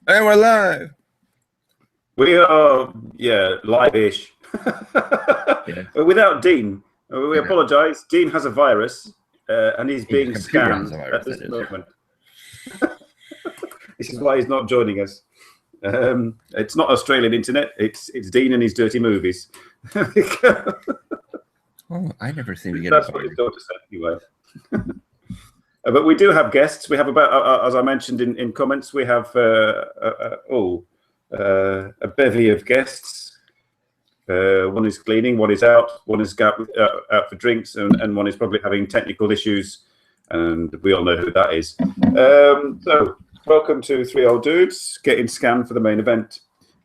And we're live. We are, live-ish. Yeah. Without Dean. We Yeah. apologise. Dean has a virus, and he's being His computer has scanned a virus, at this that is. moment. This is why he's not joining us. It's not Australian internet. It's Dean and his dirty movies. Oh, I never seem to get That's it. what his daughter said anyway. But we do have guests. We have about, as I mentioned in comments, we have a bevy of guests. One is cleaning, one is out, one is out for drinks, and one is probably having technical issues, and we all know who that is. So welcome to Three Old Dudes getting scanned for the main event,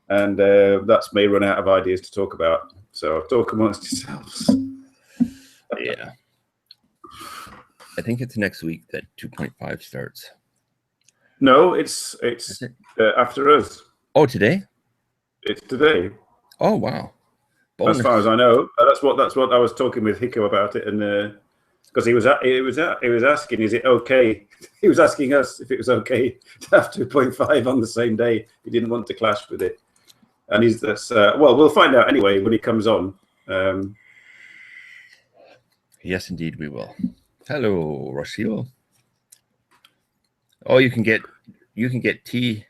and that's me run out of ideas to talk about. So talk amongst yourselves. Yeah. I think it's next week that 2.5 starts. No, it's after us. Oh, today? It's today. Oh, wow. Bonus. As far as I know, that's what I was talking with Hiko about it, and because he was asking, is it okay? He was asking us if it was okay to have 2.5 on the same day. He didn't want to clash with it, and he's this. Well, we'll find out anyway when he comes on. Yes, indeed, we will. Hello, Rocio. Oh, you can get tea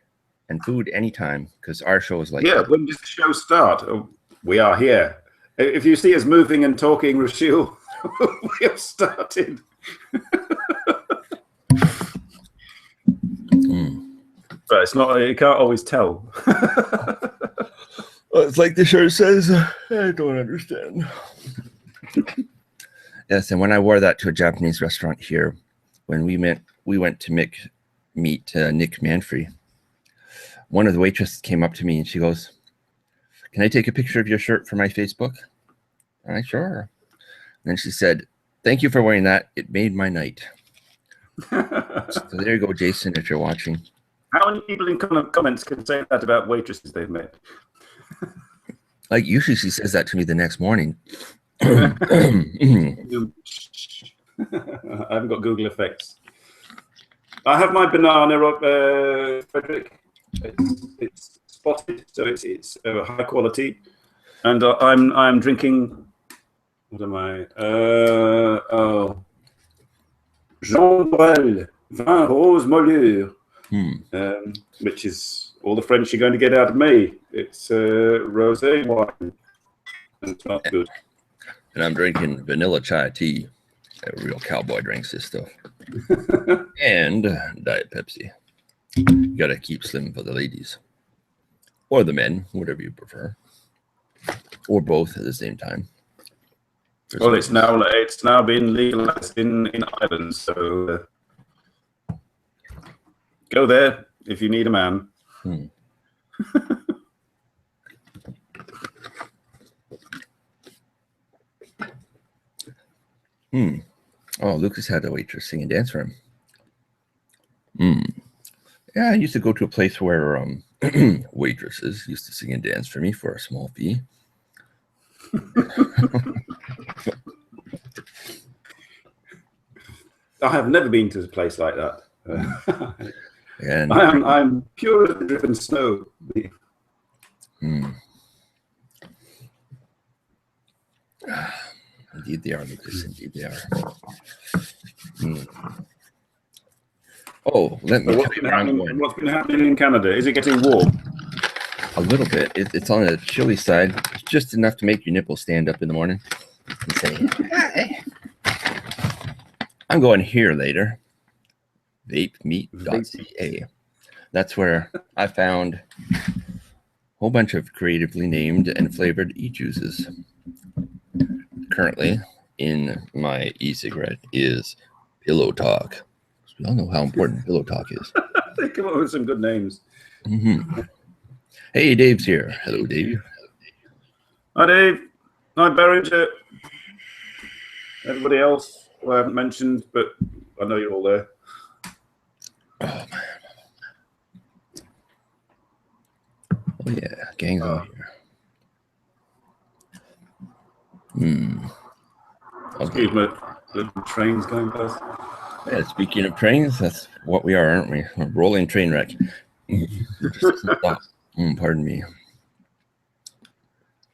and food anytime because our show is like. Yeah, when does the show start? Oh, we are here. If you see us moving and talking, Rocio, we have started. But it's not. You can't always tell. Well, it's like the shirt says. I don't understand. Yes, and when I wore that to a Japanese restaurant here, when we went to meet Nick Manfrey, one of the waitresses came up to me and she goes, "Can I take a picture of your shirt for my Facebook?" I'm like, "Sure." And then she said, "Thank you for wearing that. It made my night." So there you go, Jason, if you're watching. How many people in comments can say that about waitresses they've met? Like, usually she says that to me the next morning. I haven't got Google effects. I have my banana, Frederick. It's spotted, so it's high quality, and I'm drinking. What am I? Jean Brel Vin Rose Molure, which is all the French you're going to get out of me. It's rosé wine, and it's not good. And I'm drinking vanilla chai tea. A real cowboy drinks this stuff. And Diet Pepsi. You gotta keep slim for the ladies. Or the men, whatever you prefer. Or both at the same time. Well, it's now been legalized in Ireland, so go there if you need a man. Oh, Lucas had a waitress sing and dance for him. Yeah, I used to go to a place where waitresses used to sing and dance for me for a small fee. I have never been to a place like that. And I'm pure as the driven snow. Indeed they are, Lucas. Indeed they are. Oh, let me. What's been happening in Canada? Is it getting warm? A little bit. It's on the chilly side. It's just enough to make your nipples stand up in the morning and say, "Hey, I'm going here later." Vapemeat.ca. That's where I found a whole bunch of creatively named and flavored e-juices. Currently in my e-cigarette is Pillow Talk. We all know how important Pillow Talk is. They come up with some good names. Hey, Dave's here. Hello, Dave. Hi, Dave. Hi, Barringer. Everybody else who I haven't mentioned, but I know you're all there. Oh, man. Oh, yeah. Gang's on here. Excuse me. The train's going past. Yeah, speaking of trains, that's what we are, aren't we? A rolling train wreck. Pardon me.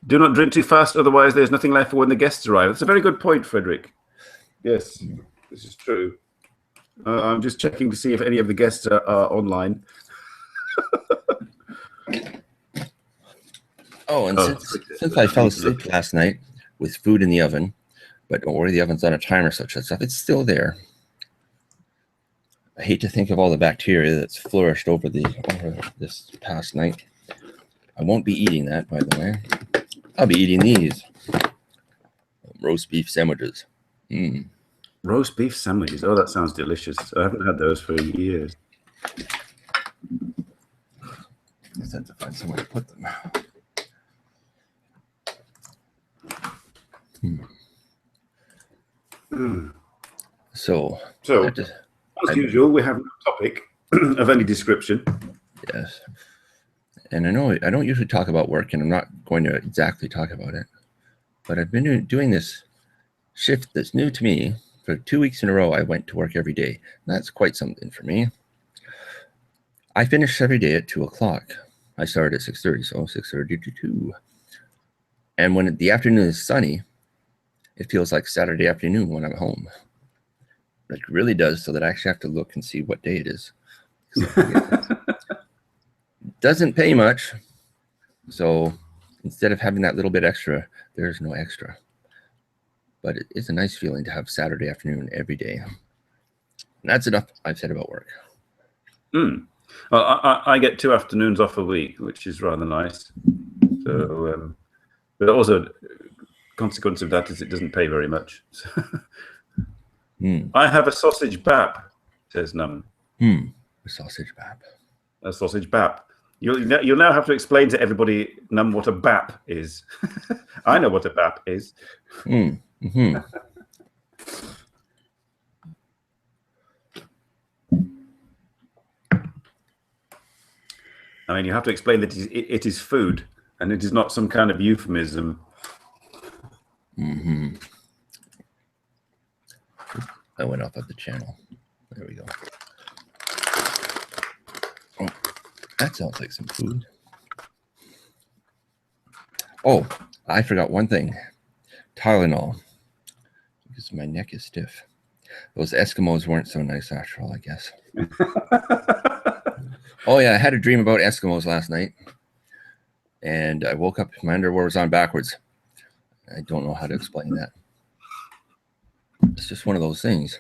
Do not drink too fast, otherwise there's nothing left for when the guests arrive. That's a very good point, Frederick. Yes, this is true. I'm just checking to see if any of the guests are online. Oh, and since I fell asleep last night with food in the oven, but don't worry, the oven's on a timer, such that stuff, it's still there. I hate to think of all the bacteria that's flourished over this past night. I won't be eating that, by the way. I'll be eating these roast beef sandwiches. Roast beef sandwiches. Oh, that sounds delicious. I haven't had those for years. I just have to find somewhere to put them. So as usual, we have no topic of any description. Yes. And I know I don't usually talk about work, and I'm not going to exactly talk about it, but I've been doing this shift that's new to me. For 2 weeks in a row, I went to work every day. That's quite something for me. I finish every day at 2 o'clock. I started at 6:30, so 6:30 to 2. And when the afternoon is sunny, it feels like Saturday afternoon when I'm home. It really does, so that I actually have to look and see what day it is. Doesn't pay much, so instead of having that little bit extra, there's no extra. But it's a nice feeling to have Saturday afternoon every day. And that's enough I've said about work. Well, I get 2 afternoons off a week, which is rather nice. So, but also, consequence of that is it doesn't pay very much. I have a sausage bap, says Num. A sausage bap. A sausage bap. You'll now have to explain to everybody, Num, what a bap is. I know what a bap is. I mean, you have to explain that it is food, and it is not some kind of euphemism. I went off of the channel. There we go. Oh, that sounds like some food. Oh, I forgot one thing. Tylenol. Because my neck is stiff. Those Eskimos weren't so nice after all, I guess. Oh, yeah, I had a dream about Eskimos last night. And I woke up, my underwear was on backwards. I don't know how to explain that. It's just one of those things.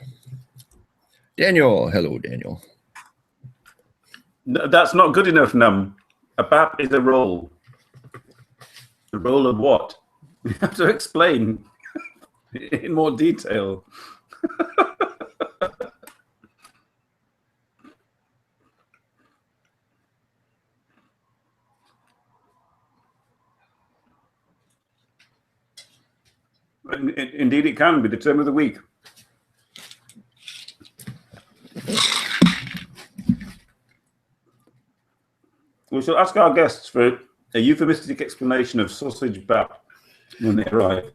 Daniel. Hello, Daniel. No, that's not good enough, Num. A bap is a roll. A roll of what? You have to explain in more detail. Indeed, it can be the term of the week. We shall ask our guests for a euphemistic explanation of sausage bap when they arrive.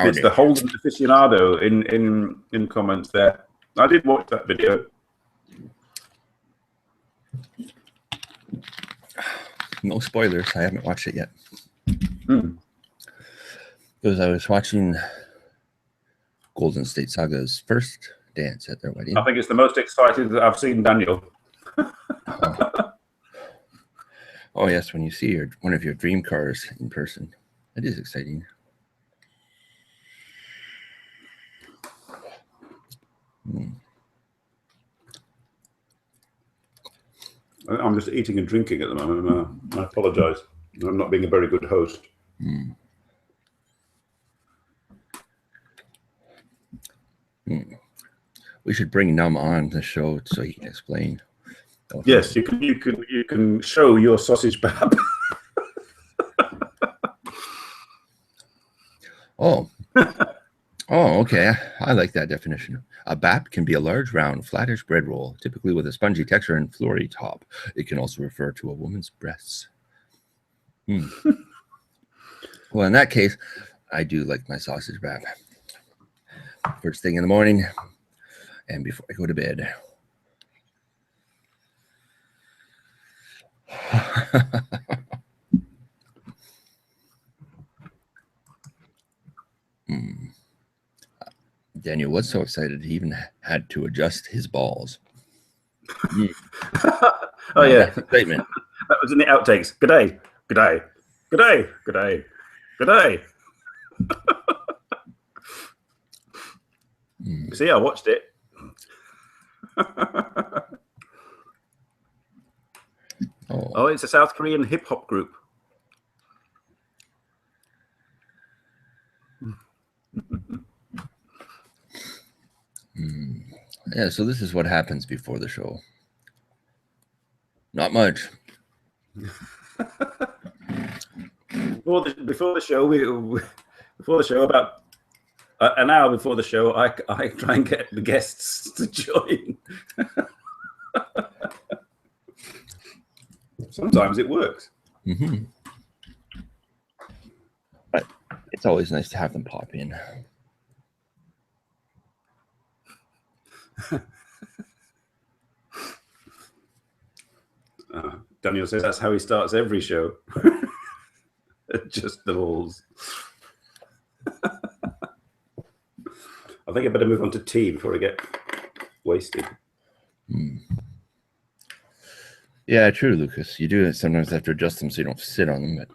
It's the Holden aficionado in comments there. I did watch that video. No spoilers. I haven't watched it yet. Because I was watching Golden State Saga's first dance at their wedding. I think it's the most excited that I've seen Daniel. Oh, yes, when you see one of your dream cars in person. It is exciting. I'm just eating and drinking at the moment. I apologize. I'm not being a very good host. We should bring Num on the show so he can explain. Yes, you can show your sausage bap. Oh, okay. I like that definition. A bap can be a large, round, flattish bread roll, typically with a spongy texture and floury top. It can also refer to a woman's breasts. Well, in that case, I do like my sausage wrap. First thing in the morning and before I go to bed. Daniel was so excited he even had to adjust his balls. Oh, yeah. Excitement. That was in the outtakes. Good day. Good day. Good day. Good day. Good day. See, I watched it. Oh, it's a South Korean hip hop group. Yeah, so this is what happens before the show. Not much. Before the show, about an hour before the show, I try and get the guests to join. Sometimes it works. Mm-hmm. But it's always nice to have them pop in. Daniel says that's how he starts every show. Just the balls. I think I better move on to tea before I get wasted. Yeah, true, Lucas. You do sometimes have to adjust them so you don't sit on them, but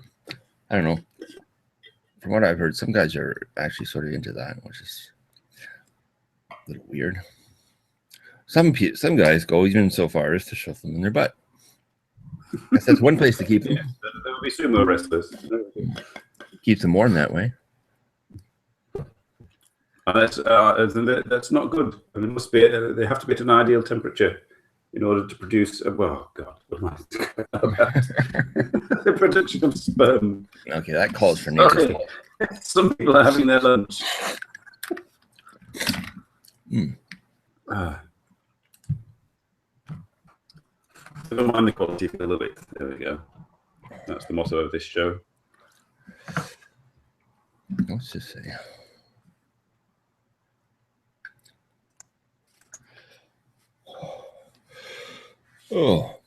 I don't know. From what I've heard, some guys are actually sort of into that, which is a little weird. Some guys go even so far as to shove them in their butt. I guess that's one place to keep them. Yeah, there will be sumo wrestlers. Keeps them warm that way. That's not good. And it must be. They have to be at an ideal temperature in order to produce. Well, God, what am I about? The production of sperm. Okay, that calls for nature. Some people are having their lunch. Don't mind the quality for a little bit. There we go. That's the motto of this show. Let's just say. Oh.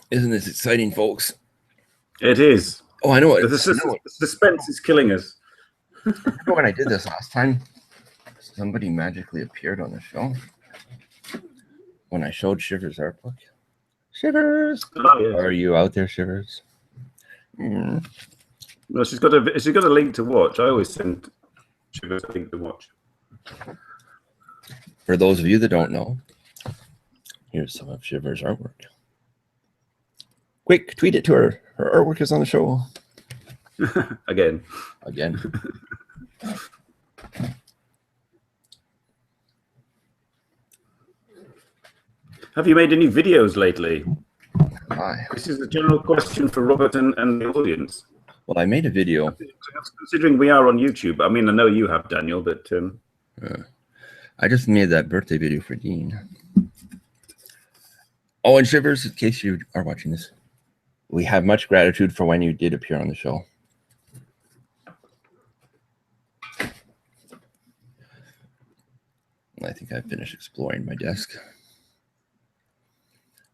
Isn't this exciting, folks? It is. Oh, I know it. The suspense is killing us. Remember when I did this last time? Somebody magically appeared on the show. When I showed Shivers' art book. Shivers! Oh, yeah. Are you out there, Shivers? Well, she's got a link to watch. I always send Shivers a link to watch. For those of you that don't know, here's some of Shivers' artwork. Quick, tweet it to her. Her artwork is on the show. Again. Have you made any videos lately? This is a general question for Robert and the audience. Well, I made a video. Considering we are on YouTube, I mean, I know you have, Daniel, but... I just made that birthday video for Dean. Oh, and Shivers, in case you are watching this, we have much gratitude for when you did appear on the show. I think I've finished exploring my desk.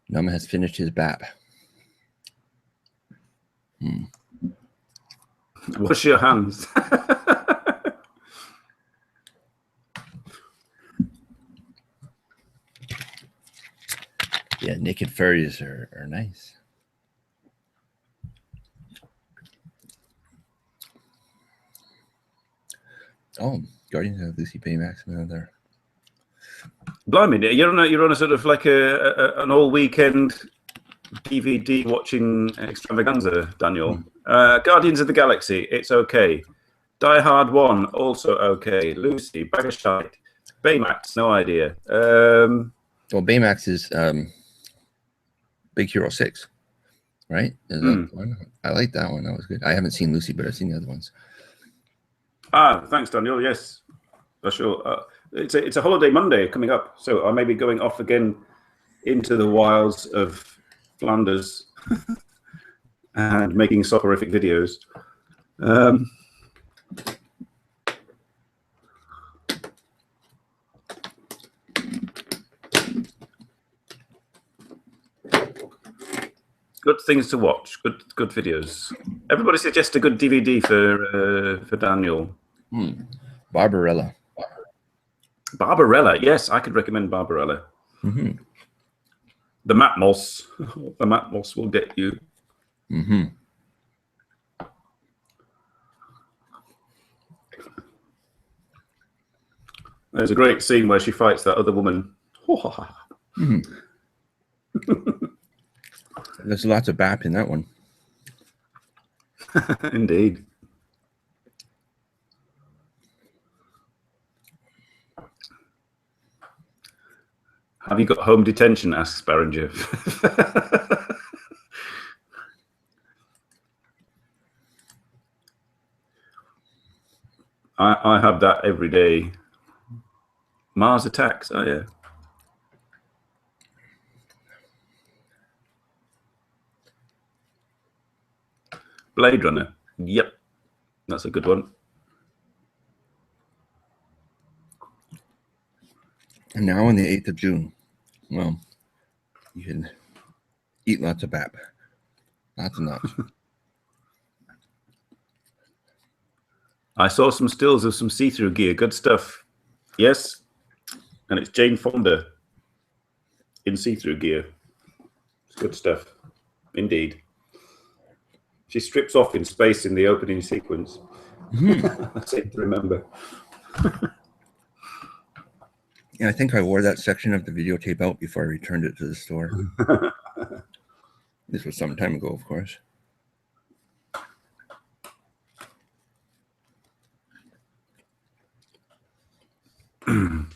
Num has finished his BAP. Wash your hands. Yeah, naked furries are nice. Oh, Guardians of Lucy Baymax, another. Blimey, you're on a sort of like an all weekend DVD watching extravaganza, Daniel. Guardians of the Galaxy, it's okay. Die Hard 1, also okay. Lucy, bag of shite. Baymax, no idea. Well, Baymax is Big Hero 6, right? Is that one? I like that one. That was good. I haven't seen Lucy, but I've seen the other ones. Thanks, Daniel. Yes, for sure. It's a holiday Monday coming up, so I may be going off again into the wilds of Flanders and making soporific videos. Good things to watch. Good videos. Everybody suggest a good DVD for Daniel. Barbarella. Barbarella. Yes, I could recommend Barbarella. Mm-hmm. The Matmos. The Matmos will get you. Mm-hmm. There's a great scene where she fights that other woman. Mm-hmm. There's lots of BAP in that one. Indeed. Have you got home detention? Asks Barringer. I have that every day. Mars Attacks. Oh yeah. Blade Runner. Yep, that's a good one. And now on the 8th of June, well, you can eat lots of BAP. Lots and lots. I saw some stills of some see-through gear. Good stuff. Yes, and it's Jane Fonda in see-through gear. It's good stuff, indeed. She strips off in space in the opening sequence. Mm-hmm. I seem to remember. Yeah, I think I wore that section of the videotape out before I returned it to the store. This was some time ago, of course. Come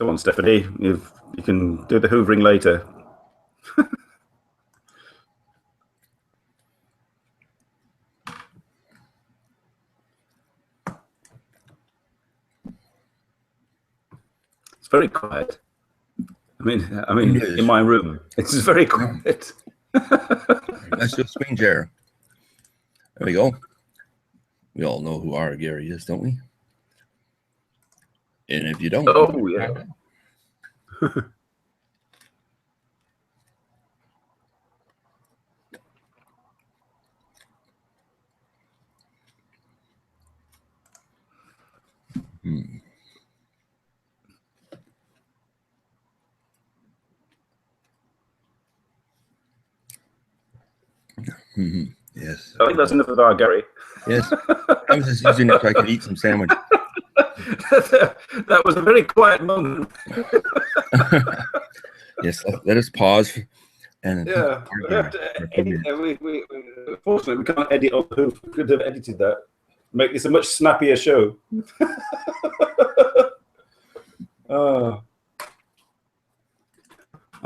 on, Stephanie. You can do the hoovering later. It's very quiet. I mean, in my room, it's very quiet. Let's do a screen share. There we go. We all know who our Gary is, don't we? And if you don't, oh yeah. Mm-hmm. Yes. I think that's enough of our Gary. Yes. I was just using it so I could eat some sandwich. That was a very quiet moment. Yes. Let us pause. And yeah, we have to edit. Unfortunately, we can't edit on who could have edited that. Make this a much snappier show.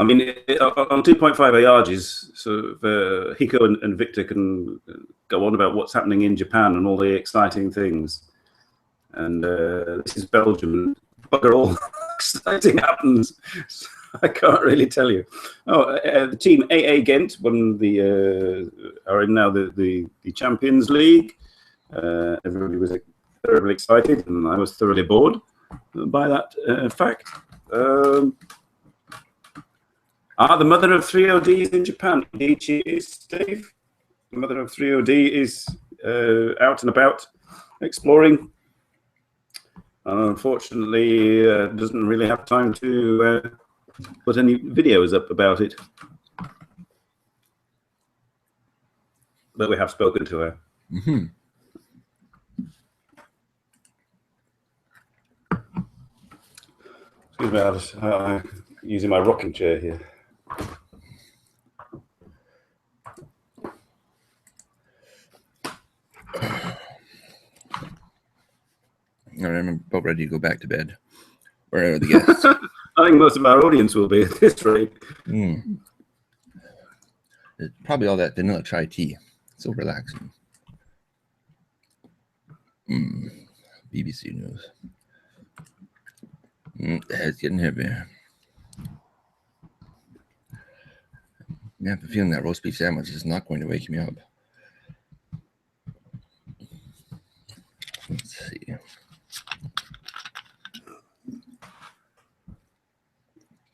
I mean, on 2.5 Ayarges, so Hiko and Victor can go on about what's happening in Japan and all the exciting things. And this is Belgium. Bugger all exciting happens. I can't really tell you. Oh, the team AA Ghent won are in now the Champions League. Everybody was thoroughly excited, and I was thoroughly bored by that fact. The mother of 3OD is in Japan. Indeed, she is, Dave. The mother of 3OD is out and about exploring. Unfortunately, doesn't really have time to put any videos up about it. But we have spoken to her. Mm-hmm. Excuse me, I'm using my rocking chair here. I'm about ready to go back to bed. Where are the guests? I think most of our audience will be at this rate. It's probably all that vanilla chai tea. So relaxing. BBC News. It's getting heavy. I have a feeling that roast beef sandwich is not going to wake me up. Let's see.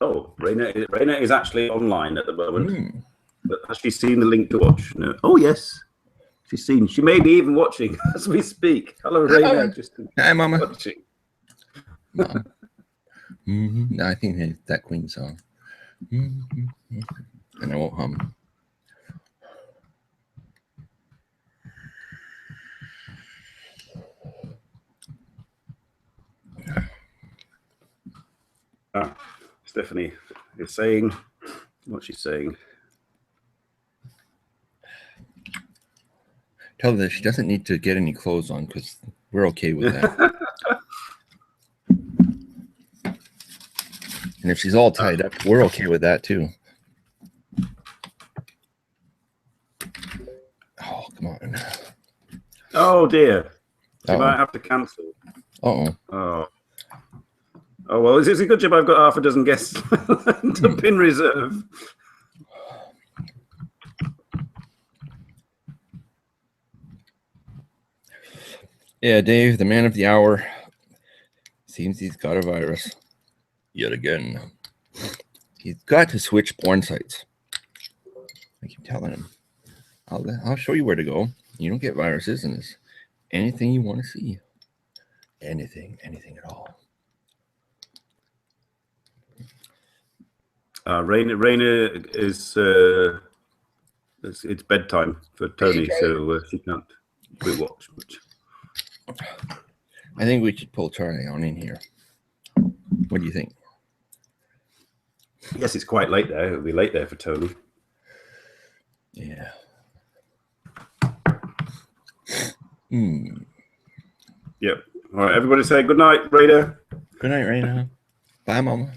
Oh, Raina is actually online at the moment. But has she seen the link to watch? No. Oh, yes. She's seen. She may be even watching as we speak. Hello, Raina. Hi, Mama. Watching. Mom. No, I think it's that Queen song. And I won't hum. Stephanie is saying what she's saying. Tell her that she doesn't need to get any clothes on because we're okay with that. And if she's all tied up, we're okay with that too. Oh, come on. Oh, dear. She might have to cancel. Oh. Oh, well, it's a good job I've got half a dozen guests up in reserve. Yeah, Dave, the man of the hour. Seems he's got a virus. Yet again. He's got to switch porn sites. I keep telling him. I'll show you where to go. You don't get viruses, and it's anything you want to see. Anything at all. Raina is it's bedtime for Tony, so she can't watch much. I think we should pull Charlie on in here. What do you think? Yes, it's quite late there. It'll be late there for Tony. Yeah. Yep. All right, everybody say good night, Raina. Good night, Raina. Bye, Mama.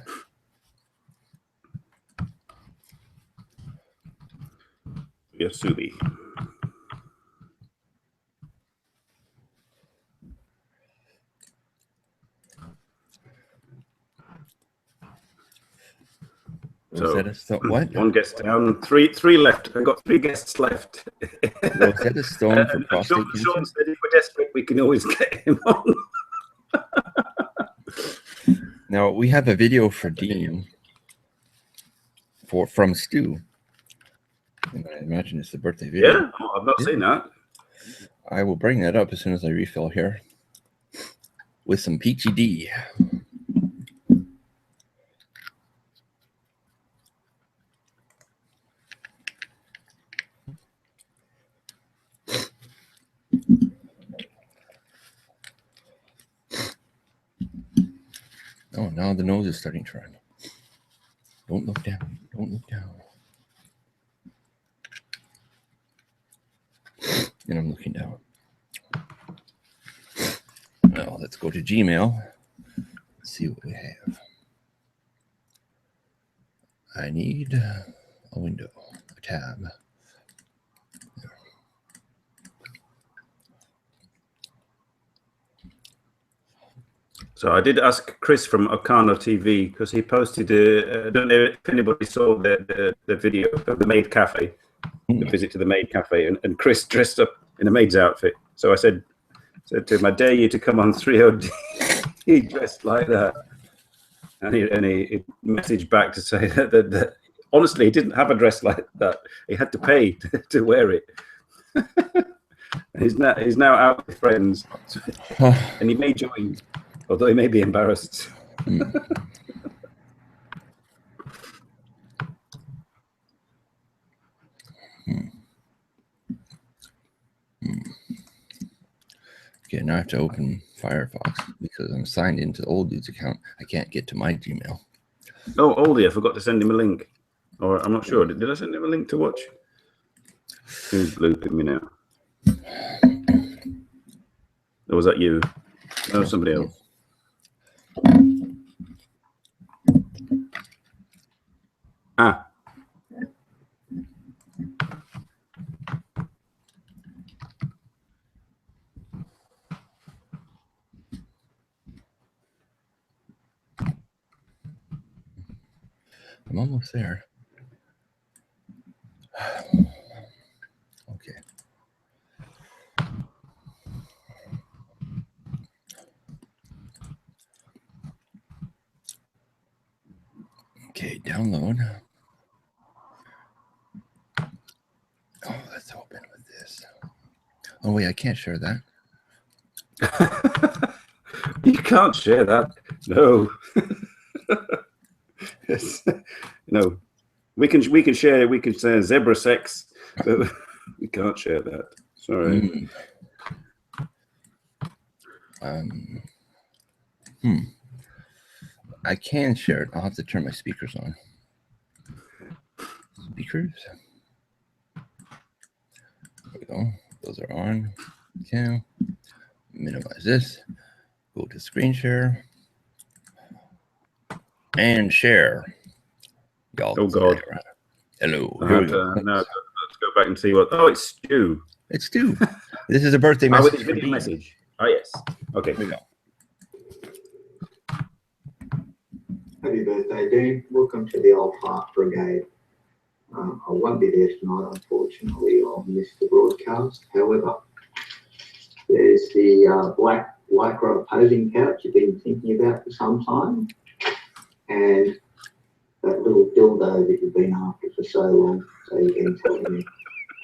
Yasubi. So what? One guest down, three left. I've got 3 guests left. Rosetta Stone for prostate cancer. Sean said if we're desperate, we can always get him on. Now we have a video for Dean from Stu. And I imagine it's the birthday video. Yeah, I've not seen that. I will bring that up as soon as I refill here with some Peachy D. Oh, now the nose is starting to run. Don't look down. Don't look down. And I'm looking down. Well, let's go to Gmail. Let's see what we have. I need a window, a tab. So I did ask Chris from Okano TV because he posted I don't know if anybody saw the video of the maid cafe, the visit to the maid cafe, and Chris dressed up in a maid's outfit. So I said to him, I dare you to come on 3OD dressed like that. And he messaged back to say that honestly, he didn't have a dress like that. He had to pay to wear it. And he's now out with friends, and he may join. Although he may be embarrassed. Okay, now I have to open Firefox because I'm signed into the old dude's account. I can't get to my Gmail. Oh, Oldie, I forgot to send him a link. Or I'm not sure. Did I send him a link to watch? Who's looping me now? Or was that you? No, somebody else. Ah. I'm almost there. download. Oh, let's open with this. Oh wait, I can't share that. You can't share that. No. Yes. No. We can share. We can say zebra sex, but we can't share that. Sorry. I can share it. I'll have to turn my speakers on. Speakers. There we go. Those are on. Okay. Minimize this. Go to screen share. And share. Y'all. Oh God. Hello. Here we go. Now let's go back and see what. Oh, it's Stu. It's Stu. This is a birthday With message. his video message. Oh yes. Okay. Here we go. Happy birthday, Dean. Welcome to the Old Heart Brigade. I won't be there tonight, unfortunately. I'll miss the broadcast. However, there's the black lycra posing couch you've been thinking about for some time, and that little dildo that you've been after for so long. So you've been telling me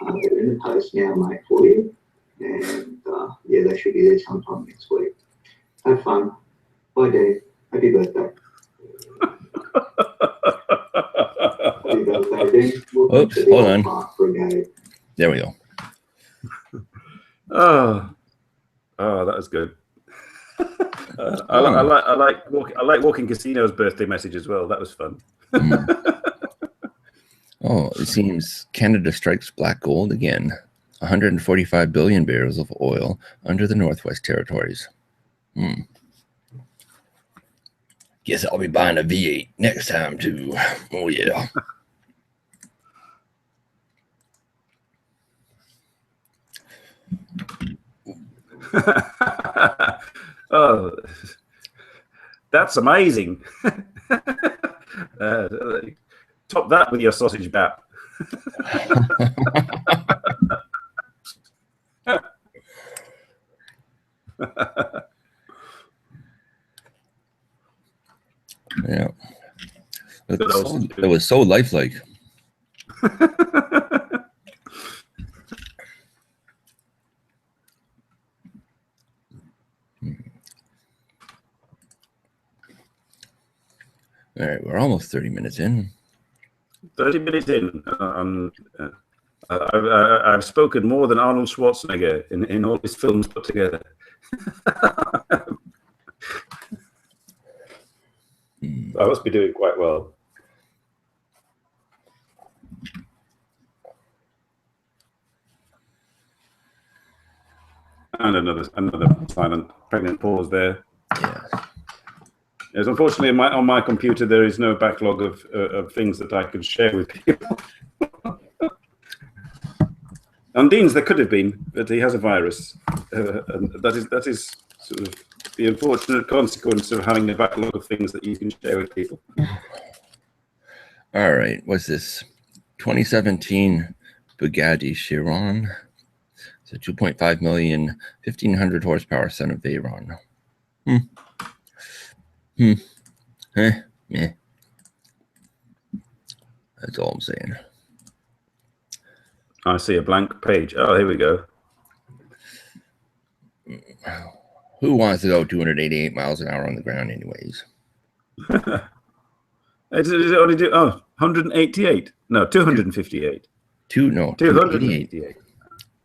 they're in the post now, mate, for you. And yeah, they should be there sometime next week. Have fun. Bye, Dean. Happy birthday. Oops, hold on. There we go. Oh, that was good. I like Walking Casino's birthday message as well. That was fun. Oh, it seems Canada strikes black gold again. 145 billion barrels of oil under the Northwest Territories. Guess I'll be buying a V8 next time too. Oh yeah. Oh, that's amazing. Top that with your sausage bap. Yeah. It was so lifelike. All right, we're almost 30 minutes in. 30 minutes in. I've spoken more than Arnold Schwarzenegger in all his films put together. I must be doing quite well. And another silent pregnant pause there. Yeah. Yes, unfortunately, on my computer there is no backlog of things that I can share with people. On Dean's there could have been, but he has a virus, and that is sort of the unfortunate consequence of having a backlog of things that you can share with people. All right, what's this? 2017 Bugatti Chiron. It's a 2.5 million, 1,500 horsepower son of Veyron. Yeah. That's all I'm saying. I see a blank page. Oh, here we go. Who wants to go 288 miles an hour on the ground anyways? Does it only do 188? No, 258. 288.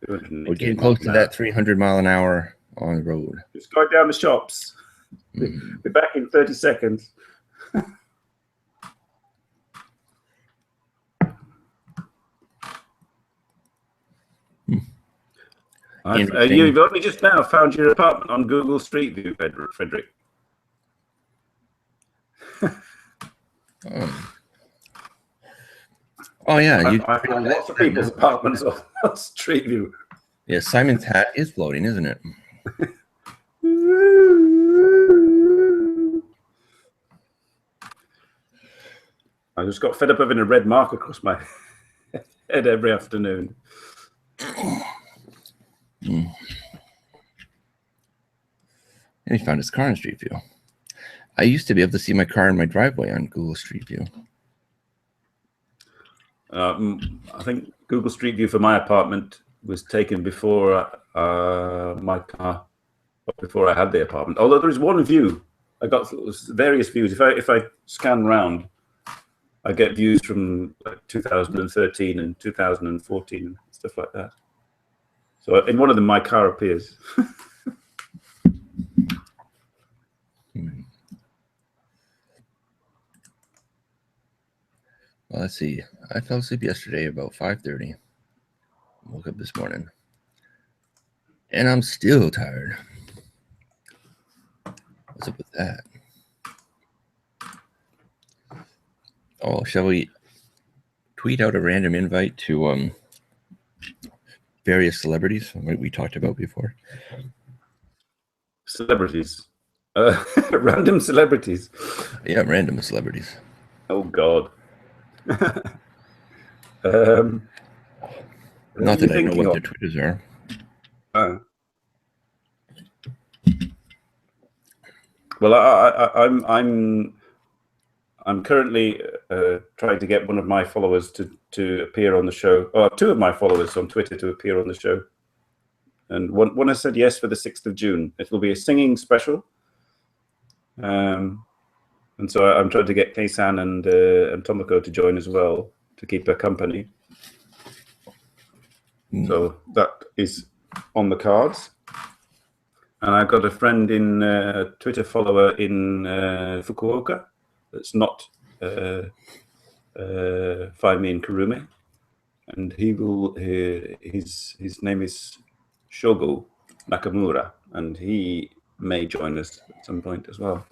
We're getting close to that 300 mile an hour on the road. Just go down the shops. Be back in 30 seconds. You've only just now found your apartment on Google Street View, Frederick. Oh yeah, I found lots of people's apartments on Street View. Yeah, Simon's hat is floating, isn't it? I just got fed up having a red mark across my head every afternoon. And he found his car in Street View. I used to be able to see my car in my driveway on Google Street View. I think Google Street View for my apartment was taken before my car, before I had the apartment. Although there is one view, I got various views. If I scan round, I get views from like 2013 and 2014 and stuff like that. So in one of them, my car appears. Well, let's see. I fell asleep yesterday about 5:30. Woke up this morning, and I'm still tired. What's up with that? Oh, shall we tweet out a random invite to various celebrities we talked about before? Celebrities. Random celebrities. Yeah, random celebrities. Oh, God. Not that I know what their Twitters are. Well, I'm currently trying to get one of my followers to appear on the show, or two of my followers on Twitter to appear on the show. And one has said yes for the 6th of June. It will be a singing special. And so I'm trying to get Kei-san and Tomoko to join as well to keep her company. So that is on the cards. And I've got a friend in Twitter follower in Fukuoka that's not Find Me in Kurume, and he will. His name is Shogo Nakamura, and he may join us at some point as well.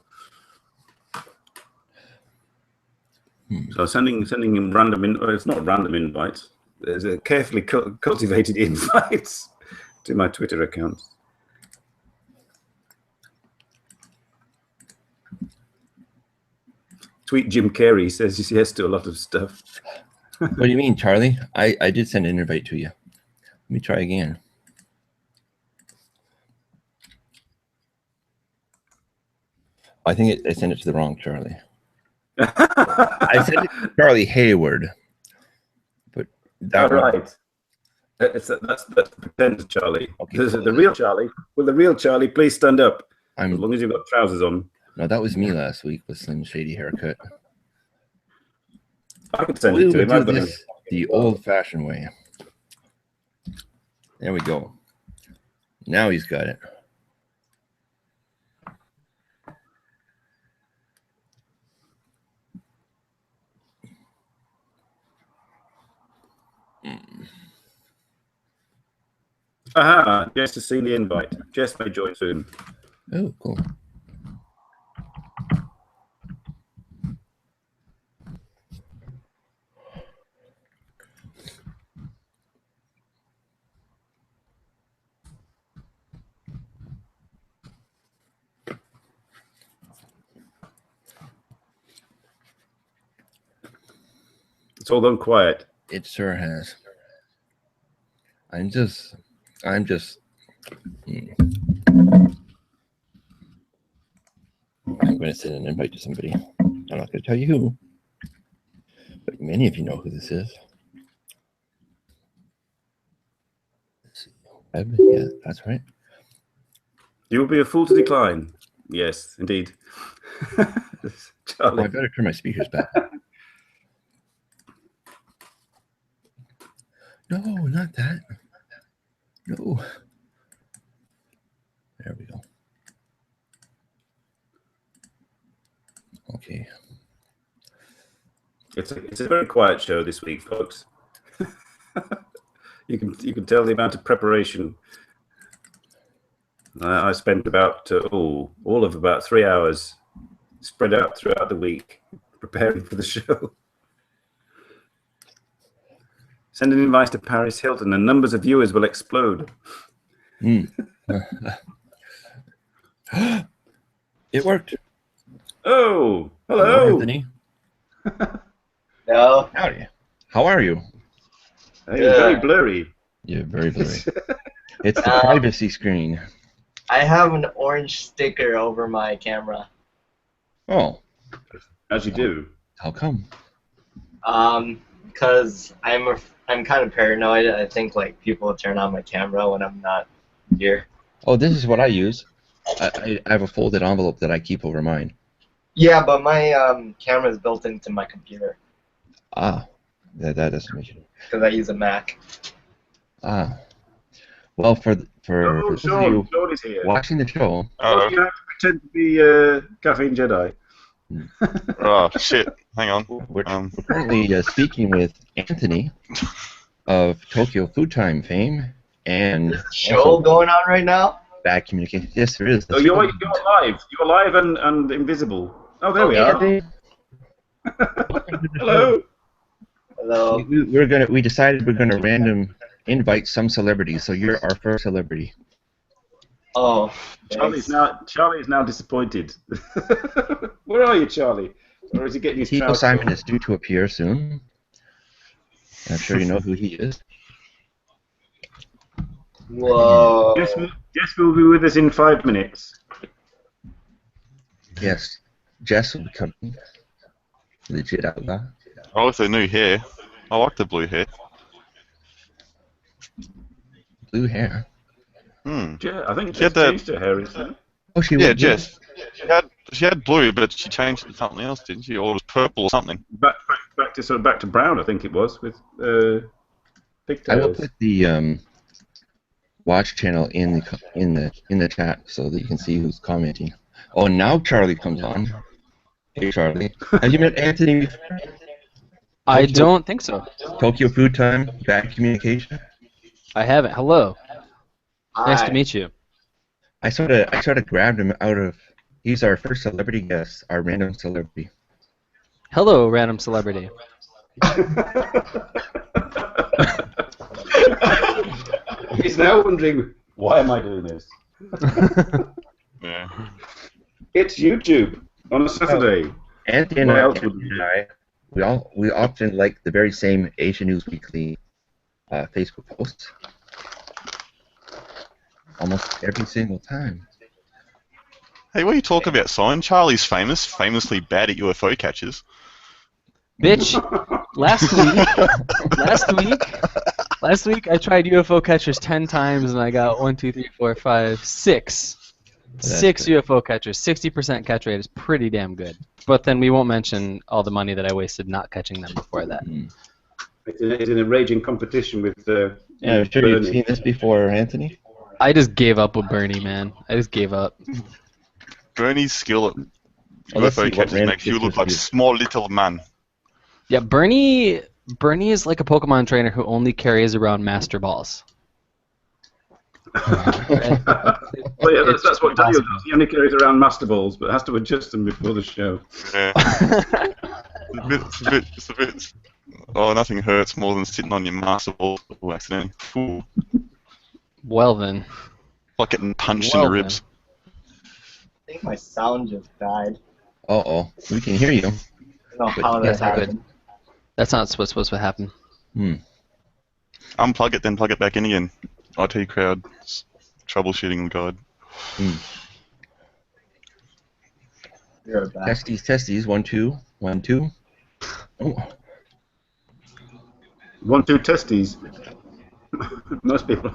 So sending him random. It's not random invites. There's a carefully cultivated invites to my Twitter account. Tweet Jim Carrey says yes to a lot of stuff. What do you mean, Charlie? I did send an invite to you. Let me try again. I think I sent it to the wrong Charlie. I sent it to Charlie Hayward. But that right. That's the pretend Charlie. Okay, The real Charlie. Will the real Charlie please stand up? As long as you've got trousers on. No, that was me last week with Slim Shady haircut. I could send it to him. I've do this the old-fashioned way. There we go. Now he's got it. Aha! Jess has seen the invite. Jess may join soon. Oh, cool. It's all gone quiet. It sure has. I'm just. I'm going to send an invite to somebody. I'm not going to tell you who, but many of you know who this is. Let's see. Yeah, that's right. You will be a fool to decline. Yes, indeed. Charlie. Oh, I better turn my speakers back. No, not that. No. There we go. Okay. It's a very quiet show this week, folks. You can tell the amount of preparation. I spent about all of about 3 hours spread out throughout the week preparing for the show. Send an invite to Paris Hilton and numbers of viewers will explode. It worked. Oh, hello. Hello, Anthony. No. Howdy. How are you? Hey, you're very blurry. Yeah, very blurry. It's the privacy screen. I have an orange sticker over my camera. Oh. As you do. How come? because I'm kind of paranoid. I think like people turn on my camera when I'm not here. Oh, this is what I use. I have a folded envelope that I keep over mine. Yeah, but my camera is built into my computer Ah, that doesn't make it. because I use a Mac. Ah, well, for Oh, those of Sean, you Sean is here. watching the show, Oh, you have to pretend to be Caffeine Jedi. Oh shit! Hang on. we're currently speaking with Anthony of Tokyo Food Time fame and Show also going on right now? bad communication. Yes, there is. Oh, you're live. You're live and invisible. Oh, there we are. Anthony, Hello. Hello. we decided we're gonna random invite some celebrities. So you're our first celebrity. Oh, Charlie thanks. is now disappointed. Where are you, Charlie? Or is he getting his Tito trousers Simon on? is due to appear soon. I'm sure you know who he is. Whoa. Jess will be with us in 5 minutes. Yes, Jess will be coming. Legit out loud. I like the new hair. I like the blue hair. Blue hair. I think She had Jess that- changed her hair recently. Oh, she Yeah, went blue. Jess. She had blue, but she changed it to something else, didn't she? Or it was purple or something. Back to brown, I think it was, with I will pigtails. put the watch channel in the chat so that you can see who's commenting. Oh, now Charlie comes on. Hey, Charlie. Have you met Anthony before? I don't think so. Tokyo Food Time, bad communication. I haven't. Hello. Nice Hi. to meet you. I sort of grabbed him out of. He's our first celebrity guest, our random celebrity. Hello, random celebrity. He's now wondering, why am I doing this? Yeah. It's YouTube on a Saturday. Anthony and What I, else would we do? we often like the very same Asian News Weekly Facebook posts. Almost every single time. Hey, what are you talking about, Simon? Charlie's famously bad at UFO catches. Bitch, last week I tried UFO catchers 10 times and I got 1, 2, 3, 4, 5, 6. That's 6 good. UFO catchers. 60% catch rate is pretty damn good. But then we won't mention all the money that I wasted not catching them before that. It's in a raging competition with. Yeah, I'm sure you've Bernie. seen this before, Anthony. I just gave up with Bernie, man. I just gave up. Bernie's skill at Oh, let's see UFO what catches random makes you look pictures like you- small little man. Yeah, Bernie is like a Pokemon trainer who only carries around Master Balls. Well, yeah, that's what Daniel does. He only carries around Master Balls, but has to adjust them before the show. Yeah. It's a bit. Oh, nothing hurts more than sitting on your master ball accidentally. Ooh, Well then. like getting punched in Well the ribs. I think my sound just died. Uh-oh, we can hear you. I don't know But how that's that not good. happened. That's not what's supposed to happen. Unplug it, then plug it back in again. IT crowd troubleshooting guide. You're back. Testes, 1, 2, 1, 2. Oh, 1, 2 testes. Most people.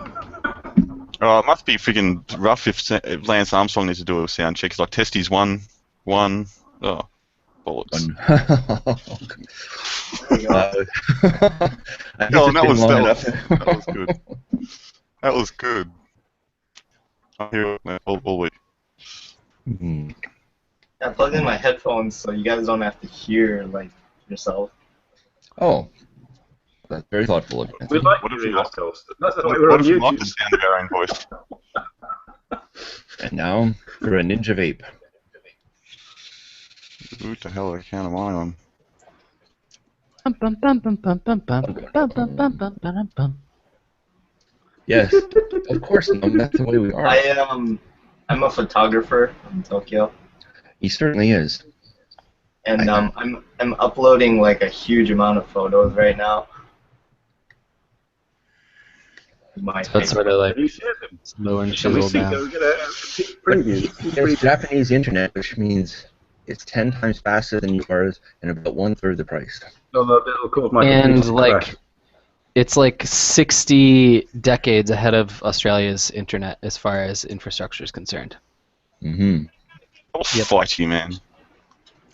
Oh, it must be freaking rough if Lance Armstrong needs to do a sound check. It's like testes 1, 1. Oh, bollocks. 1. I guess No, it's that been was long that enough. was good. That was good. I hear it all week. I plugged in my headphones so you guys don't have to hear like yourself. Oh, that's very thoughtful of you. We like What if hearing you like- ourselves. That's why What we're on if you like YouTube. the sound of our own voice? And now for a ninja vape. What the hell account am I on? Yes, of course, Noam, that's the way we are. I'm a photographer in Tokyo, He certainly is. and I'm uploading like a huge amount of photos right now. My So it's sort of like Have you shared them? slow and Shall we chiseled see? down. Go get a preview. There's Japanese internet, which means It's 10 times faster than yours and about 1/3 the price. No, that'll cause my And computer to like, crash. it's like 60 decades ahead of Australia's internet as far as infrastructure is concerned. Mm-hmm. I'll Yep. fight you, man.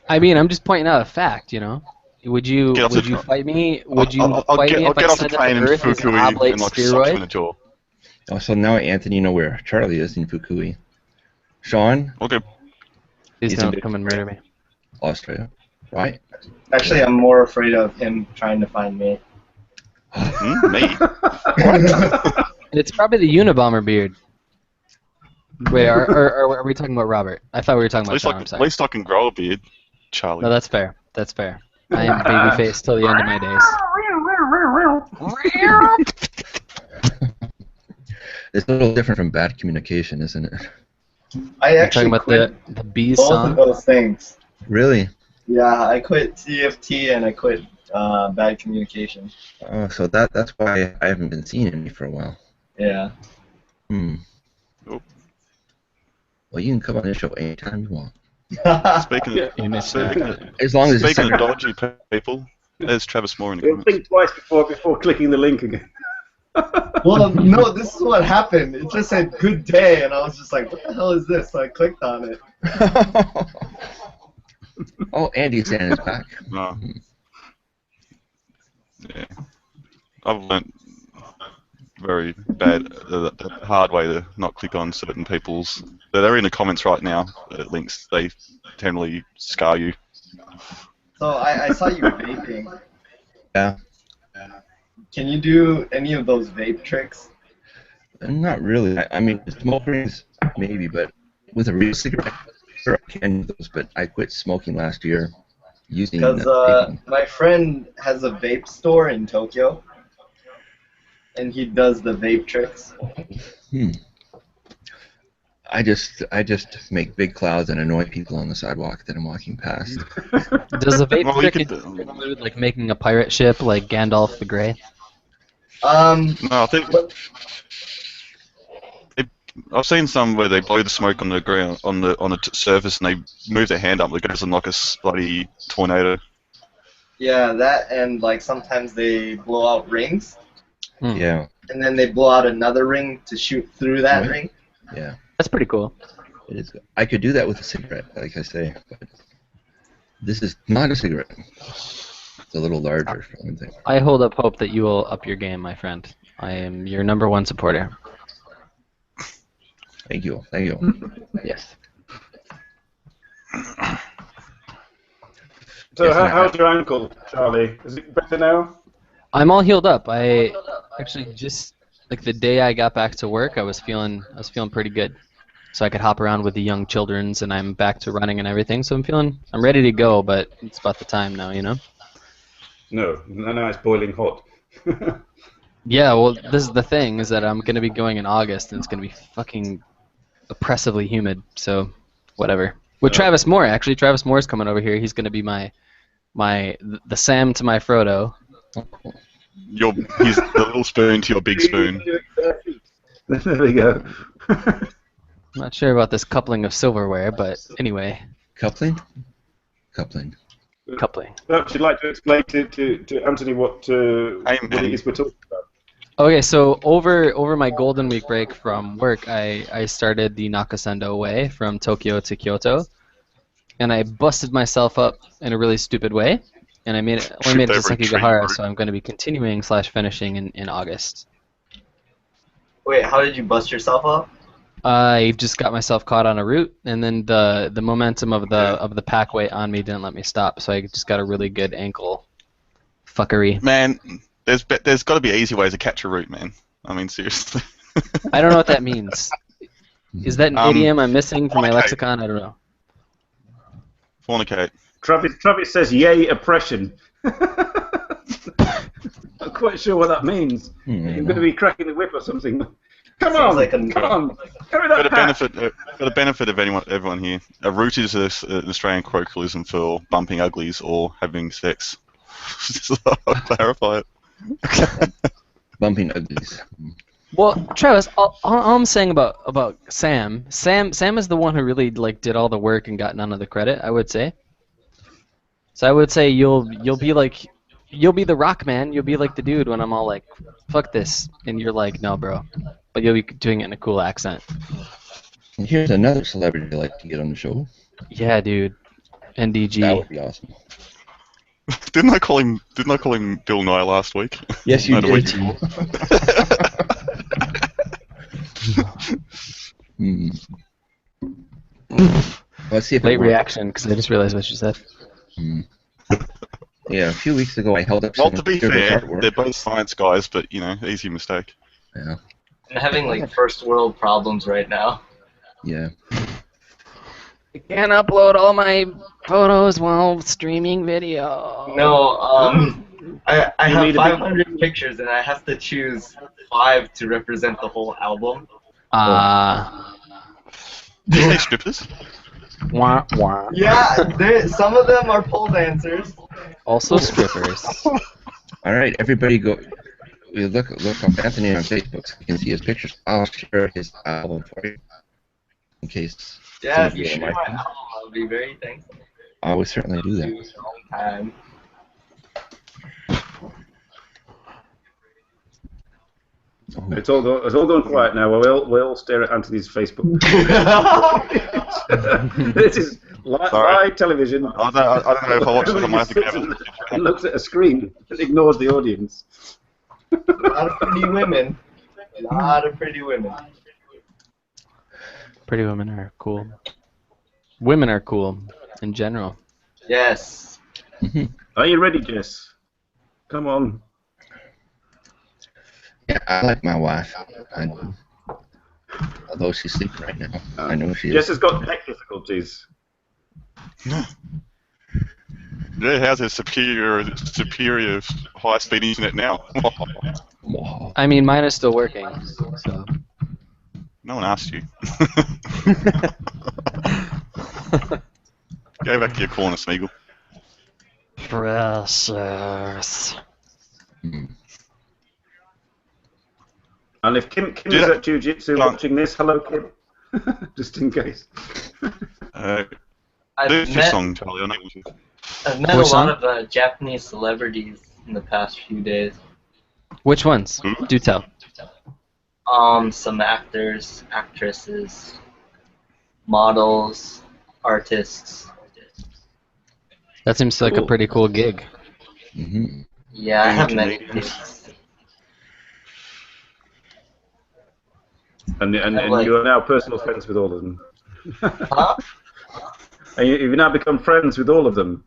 I mean, I'm just pointing out a fact, you know. Would you Get off the fight me? Would you I'll fight get, me I'll if I get off the said that train the in Earth is an Fukui oblate and like suck you in spheroid? the jaw. Oh, so now Anthony know where Charlie is in Fukui. Sean, Okay. Please He's in don't come and murder me. Australia, right? Actually, I'm more afraid of him trying to find me. Me? It's probably the Unabomber beard. Wait, are we talking about Robert? I thought we were talking At about least, Sean. I, I'm at sorry. least I can grow a beard, Charlie. No, that's fair. That's fair. I am babyface till the end of my days. It's a little different from bad communication, isn't it? I You're actually talking about quit the bees both song? of those things. Really? Yeah, I quit TFT and I quit bad communication. Oh, so that's why I haven't been seeing any for a while. Yeah. Hmm. Oh. Well, you can come on this show anytime you want. Speaking As long as it's speaking of dodgy people, there's Travis Moore in the You'll comments. think twice before clicking the link again. Well, no, this is what happened. It just said good day, and I was just like, what the hell is this? So I clicked on it. Oh, Andy Stan is back. No. Yeah. I've learnt very bad, the hard way to not click on certain people's. They're in the comments right now. Links, they generally scar you. So I saw you vaping. Yeah. Can you do any of those vape tricks? Not really. I mean, smoke rings, maybe, but with a real cigarette, sure, I can do those, but I quit smoking last year using Because vaping. my friend has a vape store in Tokyo, and he does the vape tricks. I just make big clouds and annoy people on the sidewalk that I'm walking past. Does the vape Well, you trick could- include like making a pirate ship like Gandalf the Grey? No, I think I've seen some where they blow the smoke on the ground, on the surface, and they move their hand up. It goes in like a bloody tornado. Yeah, that, and like sometimes they blow out rings, Yeah, and then they blow out another ring to shoot through that Right. ring. yeah, That's pretty cool. it is. I could do that with a cigarette, like I say, but this is not a cigarette. It's a little larger for one thing. I hold up hope that you will up your game, my friend. I am your #1 supporter. Thank you, thank you. Yes. So Yes, how's your ankle, Charlie? Is it better now? I'm all healed up. I actually just like the day I got back to work, I was feeling pretty good. So I could hop around with the young childrens, and I'm back to running and everything. So I'm ready to go, but it's about the time now, you know. No, now it's boiling hot. Yeah, well, this is the thing, is that I'm gonna be going in August, and it's gonna be fucking oppressively humid. So, whatever. With Travis Moore, actually, Travis Moore's coming over here. He's gonna be the Sam to my Frodo. He's the little spoon to your big spoon. There we go. I'm not sure about this coupling of silverware, but anyway, Coupling? Coupling. coupling. Perhaps you'd like to explain to Anthony what it is we're talking about. Okay, so over my Golden Week break from work, I started the Nakasendo way from Tokyo to Kyoto, and I busted myself up in a really stupid way, and I only made it to Tripped over a tree, Sekigahara, right? so I'm going to be continuing / finishing in August. Wait, how did you bust yourself up? I just got myself caught on a route, and then the momentum of the pack weight on me didn't let me stop, so I just got a really good ankle fuckery. Man, there's got to be easy ways to catch a root, man. I mean, seriously. I don't know what that means. Is that an idiom I'm missing from my fornicate. lexicon? I don't know. Fornicate. Travis says, "Yay, oppression." Not quite sure what that means. You're going to be cracking the whip or something. Come Sounds on, like come on. Carry For that the pack. benefit of everyone here, a root is an Australian colloquialism for bumping uglies or having sex. Just to clarify it. Bumping uglies. Well, Travis, all I'm saying about Sam is the one who really like did all the work and got none of the credit, I would say. So I would say you'll be the rock man. You'll be like the dude when I'm all like, fuck this, and you're like, no, bro, but you'll be doing it in a cool accent. And here's another celebrity I'd like to get on the show. Yeah, dude. NDG. That would be awesome. Didn't I call him Bill Nye last week? Yes, you No, the week did. Let's see if Late it works. reaction because I just realized what you said. Yeah, a few weeks ago I held up Well, some to be Gerber's fair, artwork. they're both science guys, but you know, easy mistake. Yeah. I'm having like first world problems right now. Yeah. I can't upload all my photos while streaming video. No, I You have need a big- 500 pictures and I have to choose 5 to represent the whole album. Do you say strippers? Wah, wah. Yeah, some of them are pole dancers. Also strippers. All right, everybody go. We look up Anthony on Facebook so you can see his pictures. I'll share his album for you in case. Yeah, some if of you you share like my them. album, I'll be very thankful. I will certainly do that. Long time. Oh, It's all gone quiet now. We'll stare at Anthony's Facebook. This is live television. I don't know if I watched it. I might have to go. And looks at a screen and ignores the audience. A lot of pretty women. A lot of pretty women. Pretty women are cool. Women are cool in general. Yes. Are you ready, Jess? Come on. yeah, I like my wife. I do. Although she's sleeping right now, I know she Jess is. has got tech difficulties. Yeah, how's a superior high-speed internet now? Wow. I mean, mine is still working. So. No one asked you. Go back to your corner, Smeagol. Precious. And if Kim is at Jiu-Jitsu watching this, hello, Kim. Just in case. I've Do your met, song, Charlie. I know you. I've met a Which lot song? of Japanese celebrities in the past few days. Which ones? Who? Do tell. Some actors, actresses, models, artists. That seems like a Cool. pretty cool gig. Mm-hmm. Yeah, I have many Comedians. things. And you are now personal friends with all of them. Huh? And you've now become friends with all of them.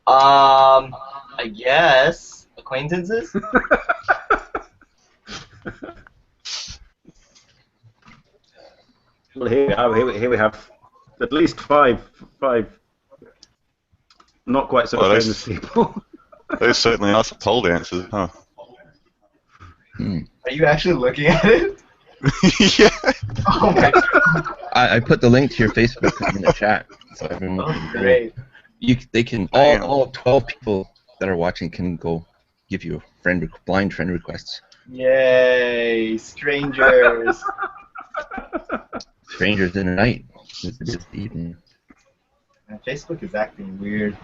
I guess acquaintances. Well, here we have at least five not quite so Well, famous people. They certainly are some pole dancers, huh? Are you actually looking at it? Yeah. Oh my god. I put the link to your Facebook in the chat, so everyone Oh, can go. great. They can all 12 people that are watching can go give you blind friend requests. Yay, strangers. Strangers in the night. It's the evening. Man, Facebook is acting weird.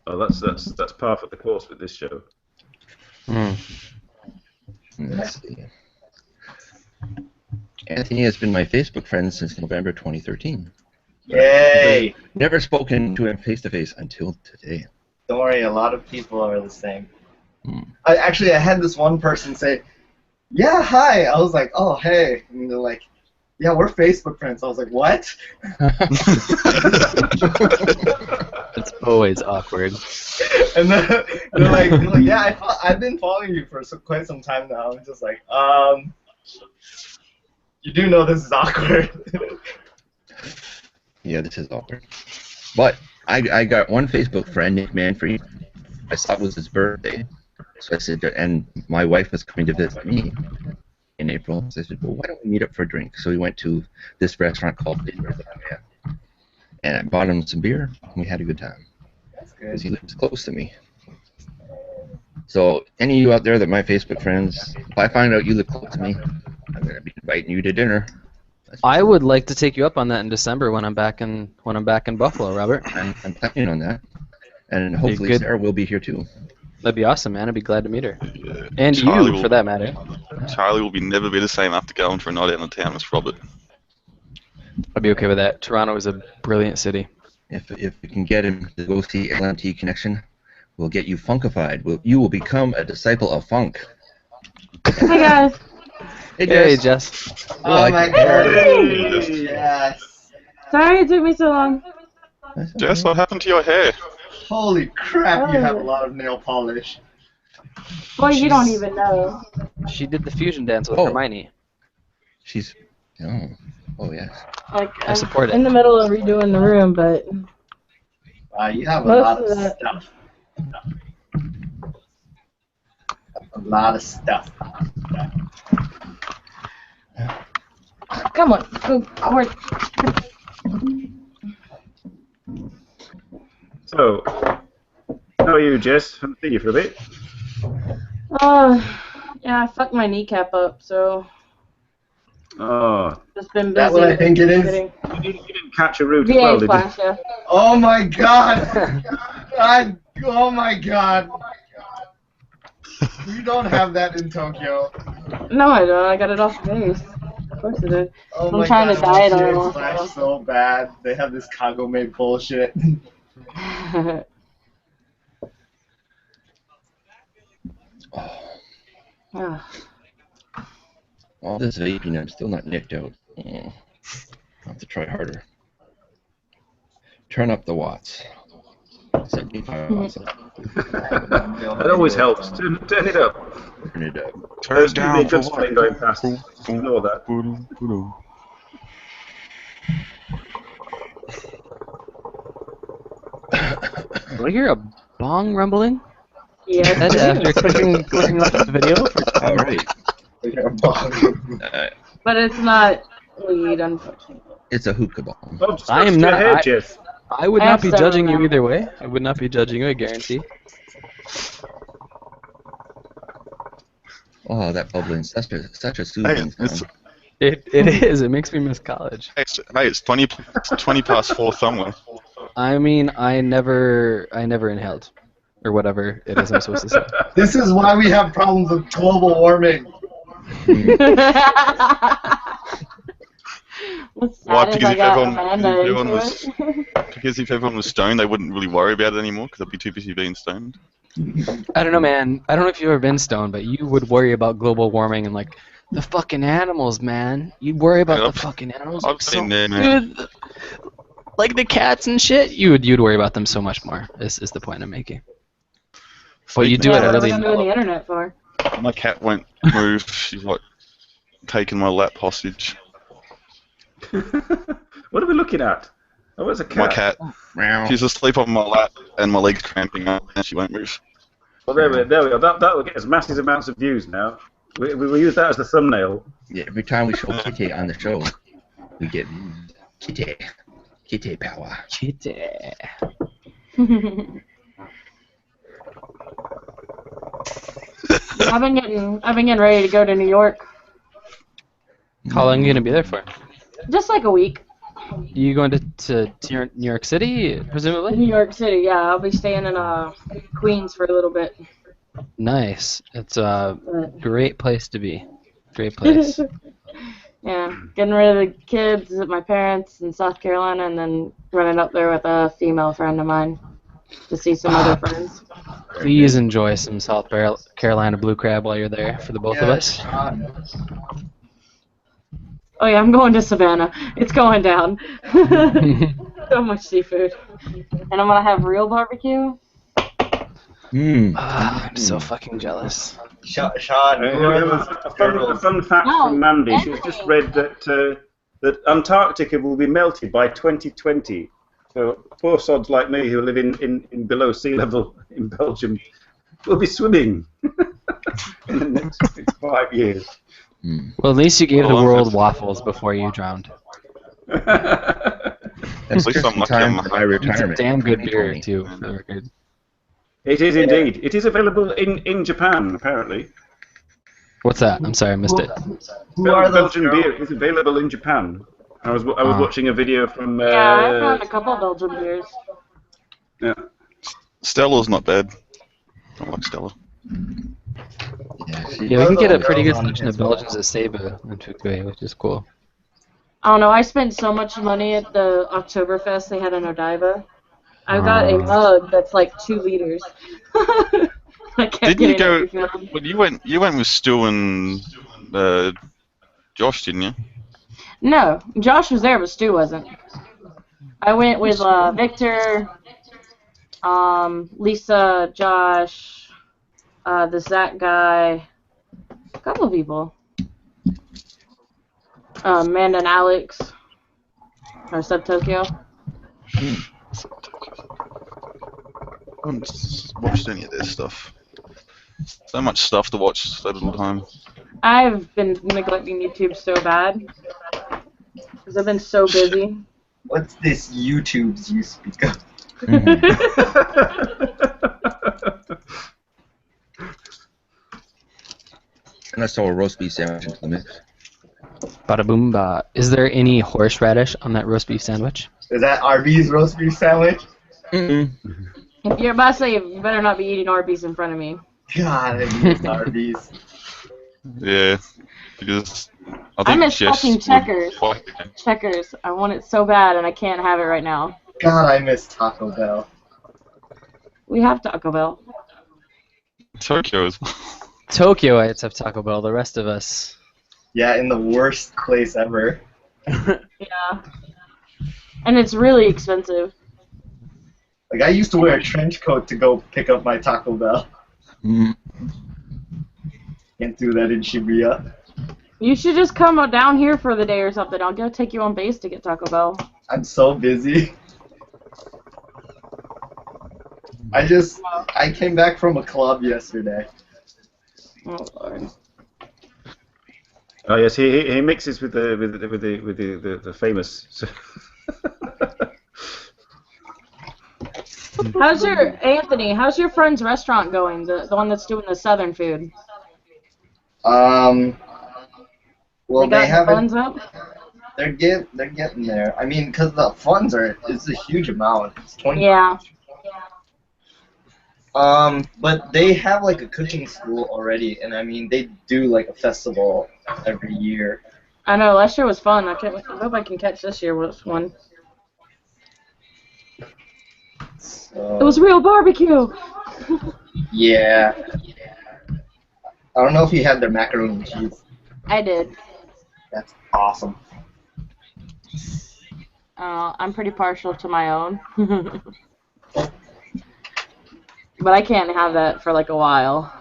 Oh, that's par for the course with this show. Let's see. Anthony has been my Facebook friend since November 2013. Yay. Never spoken to him face to face until today. Don't worry, a lot of people are the same. Hmm. I had this one person say, yeah, hi. I was like, oh, hey. And they're like, yeah, we're Facebook friends. I was like, what? It's always awkward. And then they're like, yeah, I've been following you for quite some time now. I'm just like, you do know this is awkward. Yeah, this is awkward. But I got one Facebook friend, Nick Manfrey. I saw it was his birthday. So I said, and my wife was coming to visit me in April. So I said, well, why don't we meet up for a drink? So we went to this restaurant called Dinner. And I bought him some beer, and we had a good time. That's Because good. he lives close to me. So any of you out there that my Facebook friends, if I find out you live close to me, I'm gonna be inviting you to dinner. I would like to take you up on that in December when I'm back in Buffalo, Robert. I'm planning on that, and hopefully good. Sarah will be here too. That'd be awesome, man. I'd be glad to meet her. And Charlie you, will- for that matter. Charlie will never be the same after going for a night out in town as Robert. I'd be okay with that. Toronto is a brilliant city. If we can get him to go see LMT Connection, we'll get you funkified. You will become a disciple of funk. Hi guys. Hey, Jess. Oh my god. Yes. Sorry it took me so long. Jess, what happened to your hair? Holy crap, you have a lot of nail polish. Boy, you don't even know. She did the fusion dance with Oh. Hermione. She's oh yes. Like, I support it. in the middle of redoing the room, but You have a Most lot of of that- stuff. A lot of stuff. come on, go court. So, how are you, Jess? Haven't seen you for a bit. Yeah, I fucked my kneecap up, so Oh, just been busy. That what I think it is? getting- you didn't catch a root as VA well, did you? flash, yeah. Oh my god! Oh my god! You don't have that in Tokyo. No, I don't. I got it off the base. Of course I did. Oh I'm my trying god, to diet I on it want once in a Flash while. so bad. They have this cargo made bullshit. Ah. All this vaping, I'm still not nicked out. I'll have to try harder. Turn up the watts. 75 watts. That always helps. Turn it up. Turn it up. Turn There's down a good for train going past. Ignore that. Do I hear a bong rumbling? Yeah. Ed, after clicking off the video? All right. But it's not weed, unfortunately. It's a hookah bomb. Oh, just I am your not- hair, I- Jess. I would I not have be several judging you now. either way. I would not be judging you, I guarantee. Oh, that bubbling, such a soothing Hey, sound. It is. It makes me miss college. It's 20 past 4 somewhere. I mean, I never inhaled, or whatever it is I'm supposed to say. This is why we have problems with global warming. What's Why? sad is Because I if got everyone, Amanda if everyone into was, it. because if everyone was stoned, they wouldn't really worry about it anymore because they'd be too busy being stoned. I don't know, man. I don't know if you've ever been stoned, but you would worry about global warming and like the fucking animals, man. You'd worry about Yeah, the fucking animals. I've so, been there, man. dude, like the cats and shit. You'd worry about them so much more. Is the point I'm making. Well, you do Yeah, it what are early we in gonna do on the internet for? My cat won't move. She's like taking my lap hostage. What are we looking at? Oh, it's a cat. My cat. Meow. She's asleep on my lap and my leg's cramping up and she won't move. Well, there we go. That will get us massive amounts of views now. We will use that as the thumbnail. Yeah, every time we show Kitty on the show, we get Kitty power. Kitty. I've been getting ready to go to New York. How long are you gonna be there for? Just like a week. You going to New York City, presumably? New York City, yeah. I'll be staying in Queens for a little bit. Nice. It's a great place to be. Great place. Yeah, getting rid of the kids at my parents in South Carolina, and then running up there with a female friend of mine to see some other friends. Please enjoy some South Carolina blue crab while you're there for the both of us. Oh yeah, I'm going to Savannah. It's going down. So much seafood. And I'm gonna have real barbecue. I'm so fucking jealous. Sean, A fun fact No, from Mandy. She's just read that that Antarctica will be melted by 2020. So poor sods like me who live in below sea level in Belgium will be swimming in the next 5 years. Well, at least you gave the Well, world waffles before you drowned. That's At least just I'm in lucky time I'm for my It's a retirement. damn good beer, 2020. too, for the record. It is indeed. It is available in Japan, apparently. What's that? I'm sorry, I missed it. Who are those Belgian girls? beer is available in Japan. I was watching a video from. Yeah, I found a couple Belgian beers. Yeah. Stella's not bad. I like Stella. Yeah, we can get a pretty good selection of Belgians at Seibu in Fukui, which is cool. I don't know, I spent so much money at the Oktoberfest they had in Odaiba. I got a mug that's like 2 liters. I kept Didn't you getting go? it refilled. Well, you went with Stu and Josh, didn't you? No, Josh was there, but Stu wasn't. I went with Victor, Lisa, Josh, the Zach guy, a couple of people. Amanda and Alex, or Sub Tokyo. I haven't watched any of their stuff. So much stuff to watch, so little time. I've been neglecting YouTube so bad because I've been so busy. What's this YouTubes you speak of? And I saw a roast beef sandwich into the mix. Bada boom ba. Is there any horseradish on that roast beef sandwich? Is that Arby's roast beef sandwich? Mm-mm. If you're about to say, you better not be eating Arby's in front of me. God, I miss Arby's. Yeah, because I I think miss Jess fucking would Checkers. like it. Checkers. I want it so bad, and I can't have it right now. God, I miss Taco Bell. We have Taco Bell. Tokyo as well. Tokyo, I have Taco Bell. The rest of us. Yeah, in the worst place ever. Yeah. And it's really expensive. Like, I used to wear a trench coat to go pick up my Taco Bell. Mm. Can't do that in Shibuya. You should just come down here for the day or something. I'll go take you on base to get Taco Bell. I'm so busy. I came back from a club yesterday. Oh Lord. Oh yes, he mixes with the famous. How's your Anthony? How's your friend's restaurant going? The one that's doing the southern food. Well, They got they the haven't. funds up. They're getting there. I mean, because the funds it's a huge amount. It's 20. Yeah. But they have like a cooking school already, and I mean they do like a festival every year. I know. Last year was fun. I hope I can catch this year with one. So, It was real barbecue. yeah. I don't know if you had their macaroni and cheese. I did. That's awesome. I'm pretty partial to my own. But I can't have that for like a while.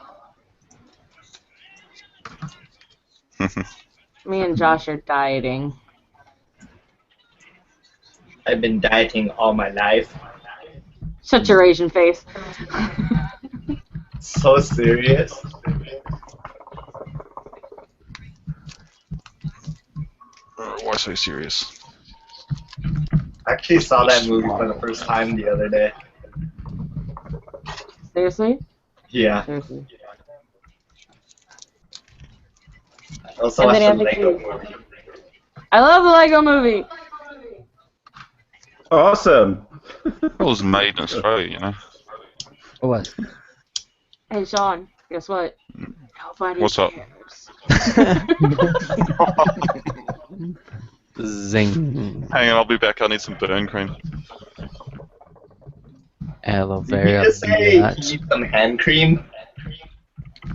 Me and Josh are dieting. I've been dieting all my life. Shut your Asian face. So serious. Why so serious? I actually saw that movie for the first time the other day. Seriously? Yeah. Seriously. I also watched the Anthony, Lego movie. I love the Lego movie. Awesome. It was made in Australia, you know. What? Hey Sean, guess what? Nobody What's up? cares. Zing. Hang on, I'll be back. I need some burn cream. Aloe Did you vera. just say that. you need some hand cream?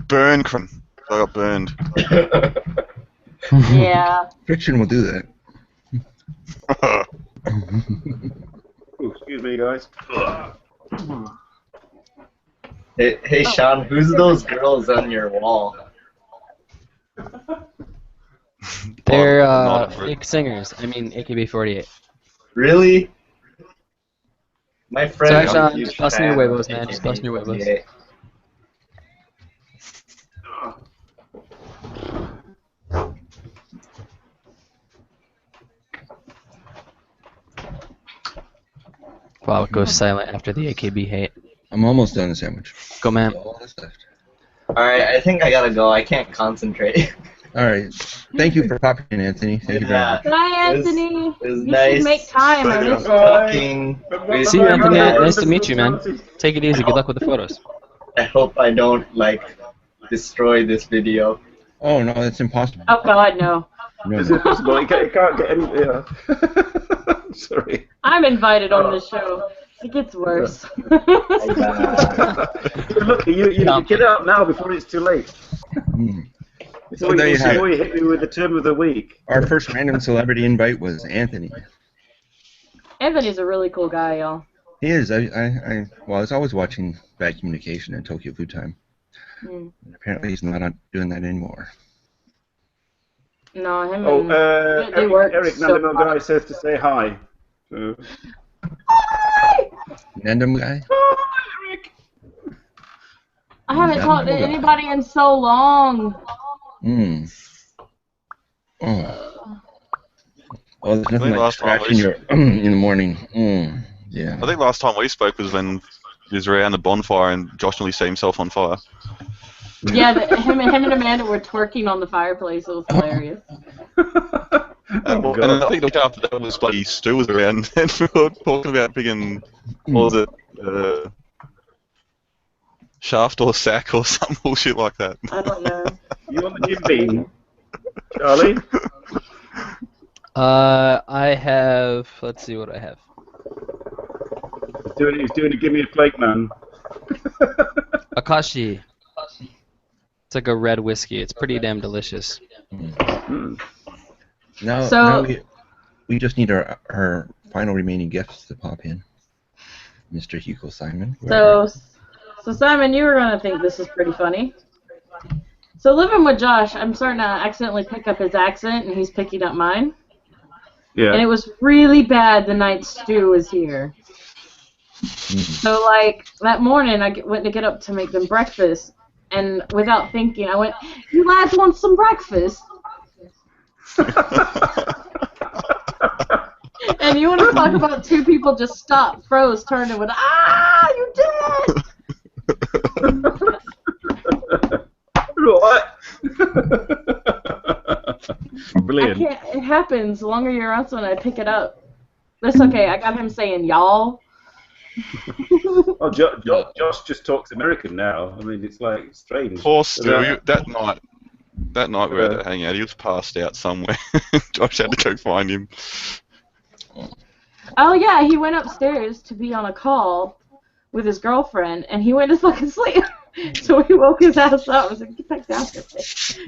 Burn cream. I got burned. Yeah. Friction will do that. Ooh, excuse me, guys. Hey Sean, who's those girls on your wall? They're Not a- fake singers. I mean, AKB48. Really? My friend Sorry, is a Sean, huge just busting your fan huevos, of man. Just busting your huevos. AKB48. Wow, it goes silent after the AKB hate. I'm almost done the sandwich. Go, man. All that's left. Alright, I think I gotta go. I can't concentrate. All right. Thank you for popping in, Anthony. Thank you very much. Bye, It was- Anthony. it was You nice. should make time. I miss you. Talking. See you, Anthony. Nice to meet you, man. Take it easy. Good luck with the photos. I hope I don't destroy this video. Oh no, that's impossible. Oh God, no. No, Is no. it possible? It can't get any. Yeah. Sorry. I'm invited on this show. It gets worse. Look, you get out now before it's too late. So there you have Before it. you hit me with the term of the week. Our first random celebrity invite was Anthony. Anthony's a really cool guy, y'all. He is. I was always watching Bad Communication and Tokyo Food Time. Mm. And apparently he's not doing that anymore. No, him Oh, and they work Eric so Nandamo hard. guy says to say hi. Random guy? I haven't talked to anybody in so long. Oh. Oh, there's nothing think like last time scratching we- your in the morning. Yeah. I think last time we spoke was when he was around the bonfire and Josh nearly set himself on fire. Yeah, him and Amanda were twerking on the fireplace. It was hilarious. Oh, And then I think after that was bloody Stu was around and we were talking about picking, what was it, shaft or sack or some bullshit like that. I don't know. You want the Jim Beam? Charlie? I have. Let's see what I have. He's doing a Give Me a Flake Man. Akashi. It's like a red whiskey. It's pretty damn delicious. Now we just need our final remaining gifts to pop in. Mr. Hugo Simon. So Simon, you were gonna think this is pretty funny. So living with Josh, I'm starting to accidentally pick up his accent, and he's picking up mine. Yeah. And it was really bad the night Stu was here. So like that morning, I went to get up to make them breakfast, and without thinking, I went, "You lads want some breakfast?" And you want to talk about two people just stopped, froze, turned, and went, "Ah, you did!" What? Brilliant. I can't. It happens. The longer you're around someone, I pick it up. That's okay. I got him saying y'all. Oh, Josh just talks American now. I mean, it's like strange. Poor Stu, that night we were at the hangout, he was passed out somewhere. Josh had to go find him. Oh yeah, he went upstairs to be on a call with his girlfriend, and he went to fucking sleep. So we woke his ass up. I was like, "Get back down here."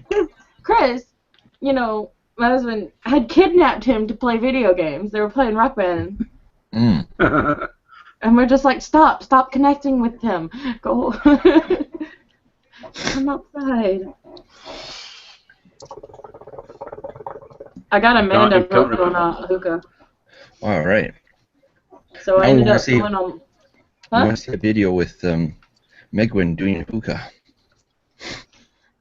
Because Chris, you know, my husband had kidnapped him to play video games. They were playing Rock Band. And we're just like, stop connecting with him. Go. Come outside. I got Amanda hooked on a hookah. All right. So I Now we ended wanna up see- going on. I want to see a video with Megwin doing a hookah.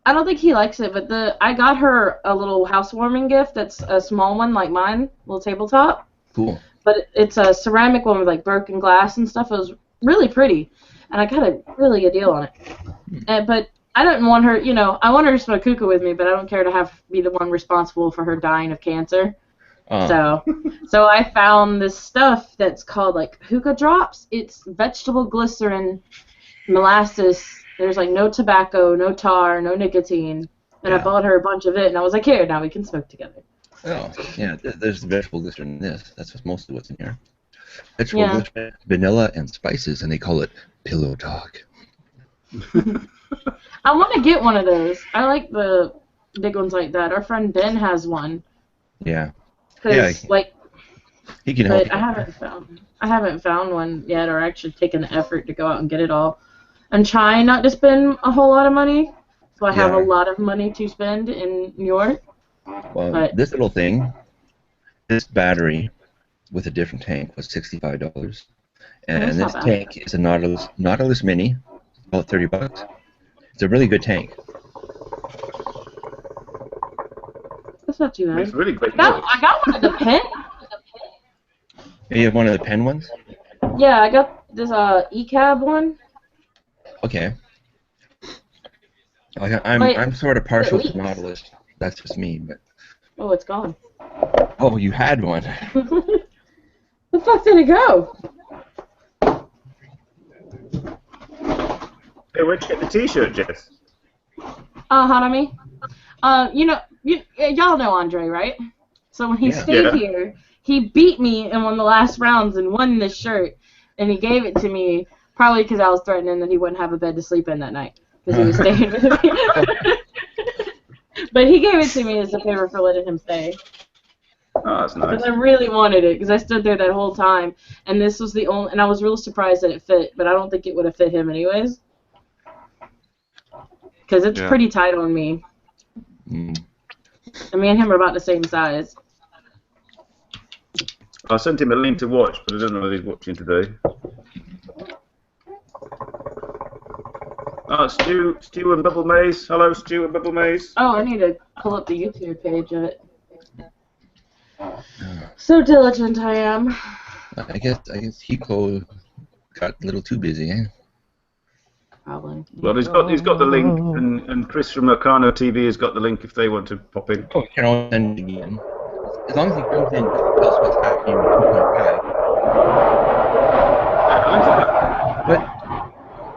I don't think he likes it, but I got her a little housewarming gift that's a small one like mine, little tabletop. Cool. But it's a ceramic one with like broken glass and stuff. It was really pretty, and I got a really good deal on it. But I didn't want her, you know, I want her to smoke hookah with me, but I don't care to be the one responsible for her dying of cancer. So I found this stuff that's called like hookah drops. It's vegetable glycerin, molasses. There's like no tobacco, no tar, no nicotine. And I bought her a bunch of it, and I was like, here, now we can smoke together. Oh, yeah, there's vegetable glycerin in this. That's mostly what's in here. Vegetable glycerin, vanilla, and spices, and they call it Pillow Talk. I want to get one of those. I like the big ones like that. Our friend Ben has one. Yeah. Cause, like, he can help but I haven't found one yet, or actually taken the effort to go out and get it all. I'm trying not to spend a whole lot of money, so I have a lot of money to spend in New York. Well, this little thing, this battery with a different tank was $65, and this tank is a Nautilus Mini, about $30. It's a really good tank. That's not too bad. It's really great. I got one of the pen. You have one of the pen ones? Yeah, I got this ECAB one. Okay. I'm sort of partial to Nautilus. That's just me, but. Oh, it's gone. Oh, you had one. The fuck did it go? Hey, where'd you get the T-shirt, Jess? Hanami. Y'all know Andre, right? So when he stayed here, he beat me in one of the last rounds and won this shirt, and he gave it to me probably because I was threatening that he wouldn't have a bed to sleep in that night because he was staying with me. But he gave it to me as a favor for letting him stay. Oh, that's nice. Because I really wanted it, because I stood there that whole time, and this was the only, and I was real surprised that it fit, but I don't think it would have fit him anyways. Because it's pretty tight on me. And me and him are about the same size. I sent him a link to watch, but I don't know whether he's watching today. Oh, Stu and Bubble Maze. Hello, Stu and Bubble Maze. Oh, I need to pull up the YouTube page of it. So diligent I am. I guess Hiko got a little too busy, eh? Probably. Well, he's got the link, and Chris from Arcano TV has got the link if they want to pop in. Oh, can I send it again? As long as he comes in, just tell us what's happening with 2.5. What?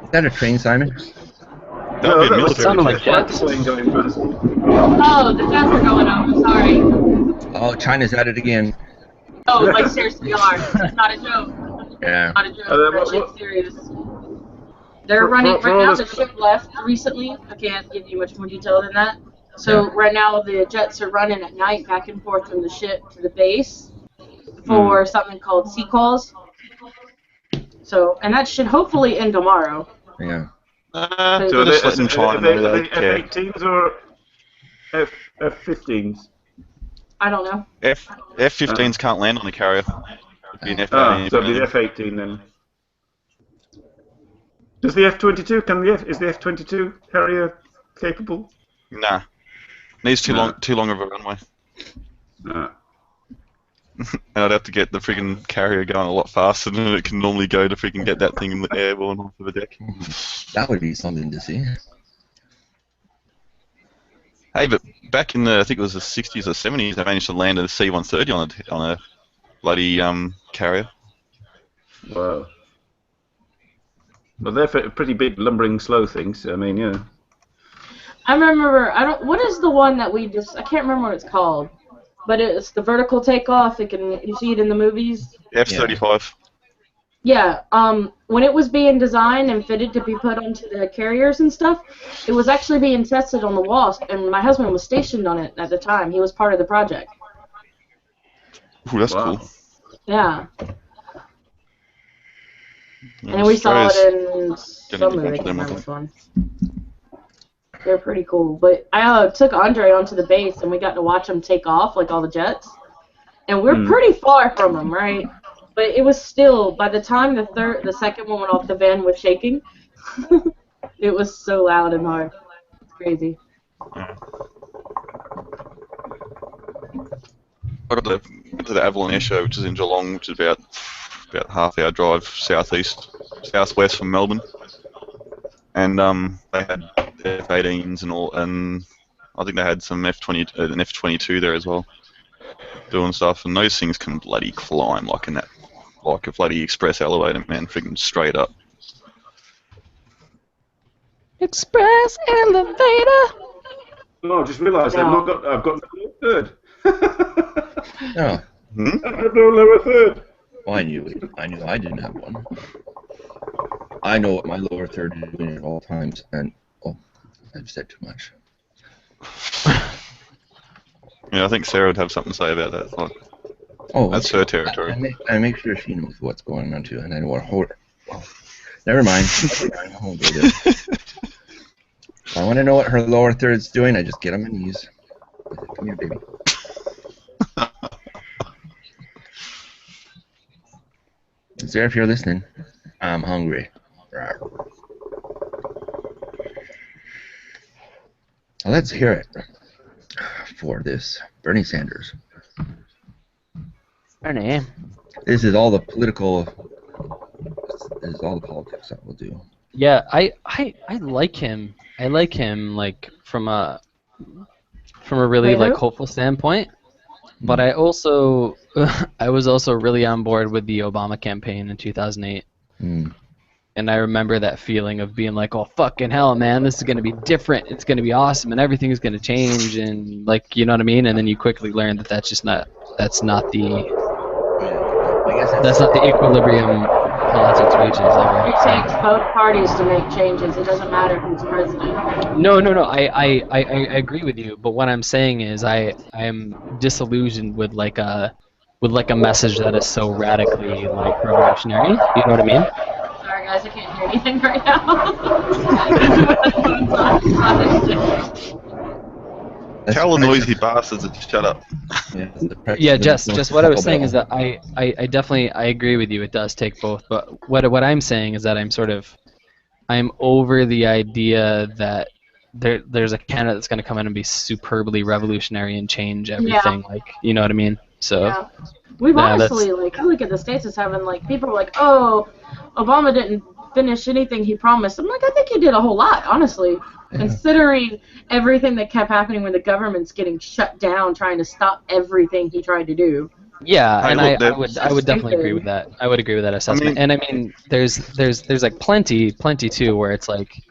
Is that a train, Simon? That would be a military sounded like jet. jets. Plane going past. Oh, the jets are going up. I'm sorry. Oh, China's at it again. Oh, like seriously, they are. It's not a joke. Yeah. Not a joke. That shit's serious. They're running right now. The ship left recently. I can't give you much more detail than that. So right now the jets are running at night back and forth from the ship to the base for something called sea calls. So, and that should hopefully end tomorrow. Yeah. So just letting China know they care. F-18s or F-15s? I don't know. F-15s can't land on the carrier. It'd be an F-18. So it'll be the F-18 then. Does the F-22 is the F-22 carrier capable? Nah. Needs too long of a runway. And I'd have to get the friggin' carrier going a lot faster than it can normally go to friggin' get that thing in the airborne onto the deck. That would be something to see. Hey, but back in the, I think it was the 60s or 70s, they managed to land a C-130 on a bloody carrier. Wow. Well, they're pretty big, lumbering, slow things. I mean, yeah. I remember. What is the one that we just? I can't remember what it's called. But it's the vertical takeoff. You see it in the movies. F-35. Yeah. When it was being designed and fitted to be put onto the carriers and stuff, it was actually being tested on the Wasp, and my husband was stationed on it at the time. He was part of the project. Ooh, that's cool. Yeah. And we saw it in some movie. I can't remember which one. They're pretty cool. But I took Andre onto the base, and we got to watch him take off, like all the jets. And we're pretty far from him, right? But it was still, by the time the second one went off, the van was shaking. It was so loud and hard. It's crazy. I got to the Avalon Air Show, which is in Geelong, which is about half-hour drive southwest from Melbourne. And they had F-18s and all, and I think they had some an F-22 there as well, doing stuff. And those things can bloody climb like a bloody express elevator, man, freaking straight up. Express elevator. Oh, I just realised I've got no third. Oh. I have no lower third. Oh, I knew it. I knew I didn't have one. I know what my lower third is doing at all times, and I've said too much. Yeah, I think Sarah would have something to say about that. Like, that's her territory. I make sure she knows what's going on too, and I don't want to hold her. Oh, never mind. I won't go there. If I want to know what her lower third's doing, I just get on my knees. Come here, baby. Sarah, if you're listening, I'm hungry. Let's hear it for this Bernie Sanders. Bernie. This is all the political. This is all the politics that we'll do. Yeah, I like him. I like him like from a really Wait, like who? hopeful standpoint. But I also I was also really on board with the Obama campaign in 2008. Mm. And I remember that feeling of being like, oh, fucking hell, man, this is going to be different. It's going to be awesome, and everything is going to change, and, like, you know what I mean? And then you quickly learn that that's not the I guess that's not the equilibrium politics reaches ever. It takes both parties to make changes. It doesn't matter who's president. No. I agree with you, but what I'm saying is I am disillusioned with like a message that is so radically like revolutionary. You know what I mean? Sorry, guys, I can't hear anything right now. Tell the noisy bastards to shut up. Yeah, just what I was saying is that I definitely I agree with you. It does take both, but what I'm saying is that I'm over the idea that there's a candidate that's going to come in and be superbly revolutionary and change everything. Yeah. Like, you know what I mean? So Yeah. We've Yeah, honestly, like, I look at the States as having, like, people are like, oh, Obama didn't finish anything he promised. I'm like, I think he did a whole lot, honestly, considering everything that kept happening when the government's getting shut down trying to stop everything he tried to do. yeah, Hey, and look, I would definitely agree with that. I would agree with that assessment. And I mean, there's like plenty too where it's like,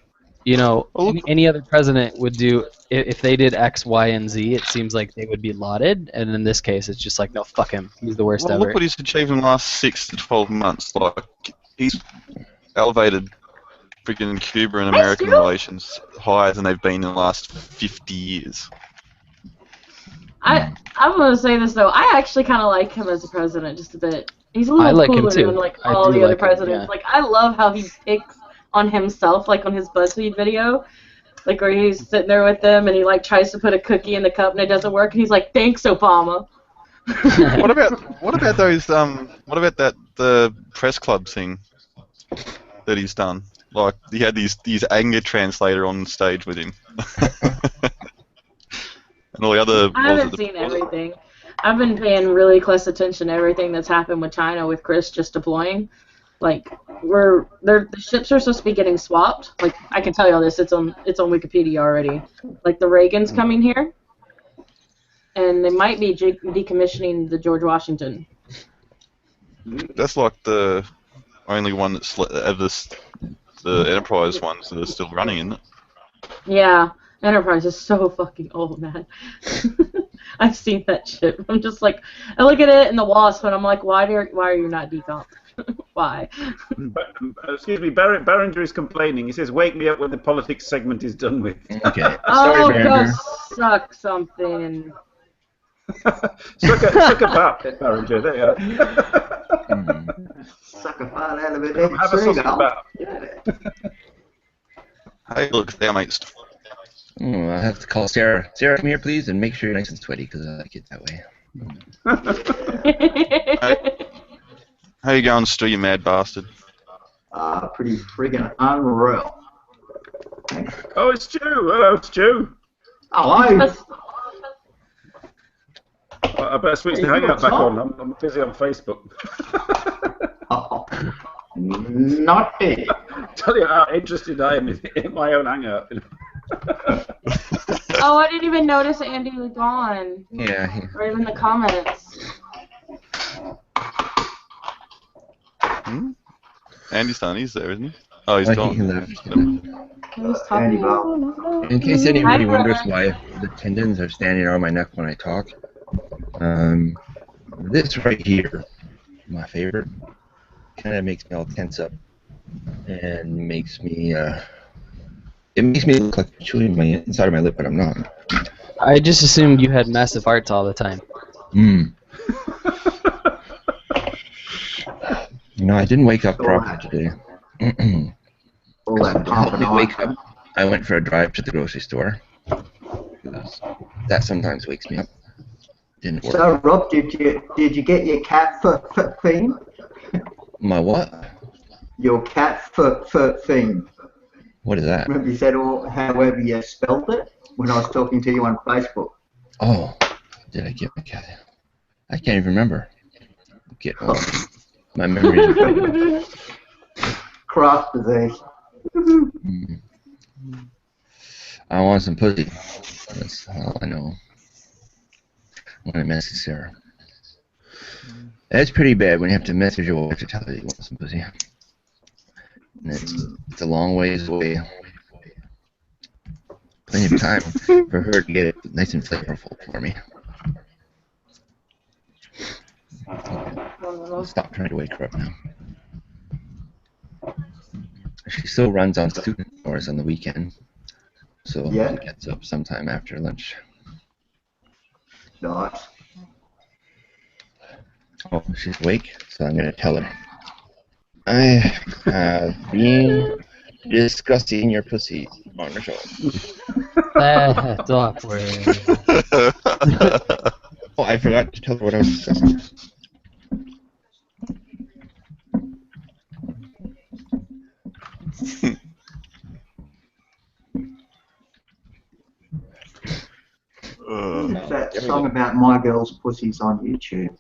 you know, Well, look- any other president would do if they did X, Y, and Z. It seems like they would be lauded, and in this case, it's just like, no, fuck him. He's the worst Well, ever. look what he's achieved in the last 6 to 12 months. Like, he's elevated freaking Cuba and American relations higher than they've been in the last 50 years. I'm gonna say this though. I actually kind of like him as a president, just a bit. He's a I little like him cooler too. than like I all do the other like him, presidents. yeah. Like I love how he picks on himself, like on his BuzzFeed video, like where he's sitting there with them and he like tries to put a cookie in the cup and it doesn't work, and he's like, "Thanks, Obama." What about those? What about the press club thing that he's done? Like, he had these anger translator on stage with him, and all the other. I haven't seen everything. I've been paying really close attention to everything that's happened with China with Chris just deploying. Like the ships are supposed to be getting swapped. Like I can tell you all this. It's on Wikipedia already. Like the Reagan's coming here, and they might be decommissioning the George Washington. That's like the only one that's of the Enterprise ones that are still running, isn't it? Yeah, Enterprise is so fucking old, man. I've seen that shit. I'm just like, I look at it in the Wasp, and I'm like, why are you not decomp? Why? Excuse me, Barringer is complaining. He says, "Wake me up when the politics segment is done with." Okay. Oh, Sorry, go Barringer. suck something. Suck a bat, Barringer. There you are. Suck a fart out of it. Have a There you sausage go. bat. Hey, look, there, mate. Oh, I have to call Sarah. Sarah, come here, please, and make sure you're nice and sweaty, because I like it that way. How you going, Stu, you mad bastard? Pretty friggin' unreal. Oh, it's Stu. Hello, Stu. Hello. I better switch the hangout back on. I'm busy on Facebook. Oh, naughty. Tell you how interested I am in my own hangout. Oh, I didn't even notice Andy was gone. Yeah. Or even the comments. Andy's done. He's there, isn't he? Oh, he's He gone. left. He was talking In case anybody Hi, wonders brother. why the tendons are standing on my neck when I talk, this right here, my favorite, kind of makes me all tense up and makes me, it makes me look like I'm chewing my inside of my lip, but I'm not. I just assumed you had massive hearts all the time. No, I didn't wake up properly today. All that To help me pumping wake on. up, I went for a drive to the grocery store. That sometimes wakes me up. Didn't work. So, Rob, did you get your cat foot theme? My what? Your cat foot theme. What is that? Remember you said however you spelled it when I was talking to you on Facebook. Oh, did I get my cat? I can't even remember. Get old. My memory is Craft disease. I want some pussy. That's all I know. When I message Sarah. It's pretty bad when you have to message your wife to tell her you want some pussy. And it's a long ways away. Plenty of time for her to get it nice and flavorful for me. I'll stop trying to wake her up now. She still runs on student hours on the weekend, so she gets up sometime after lunch. Nice. Oh, she's awake, so I'm gonna tell her. I have been discussing your pussy on the show. That's awkward. Oh, I forgot to tell her what I was discussing. That song about my girl's pussies on YouTube.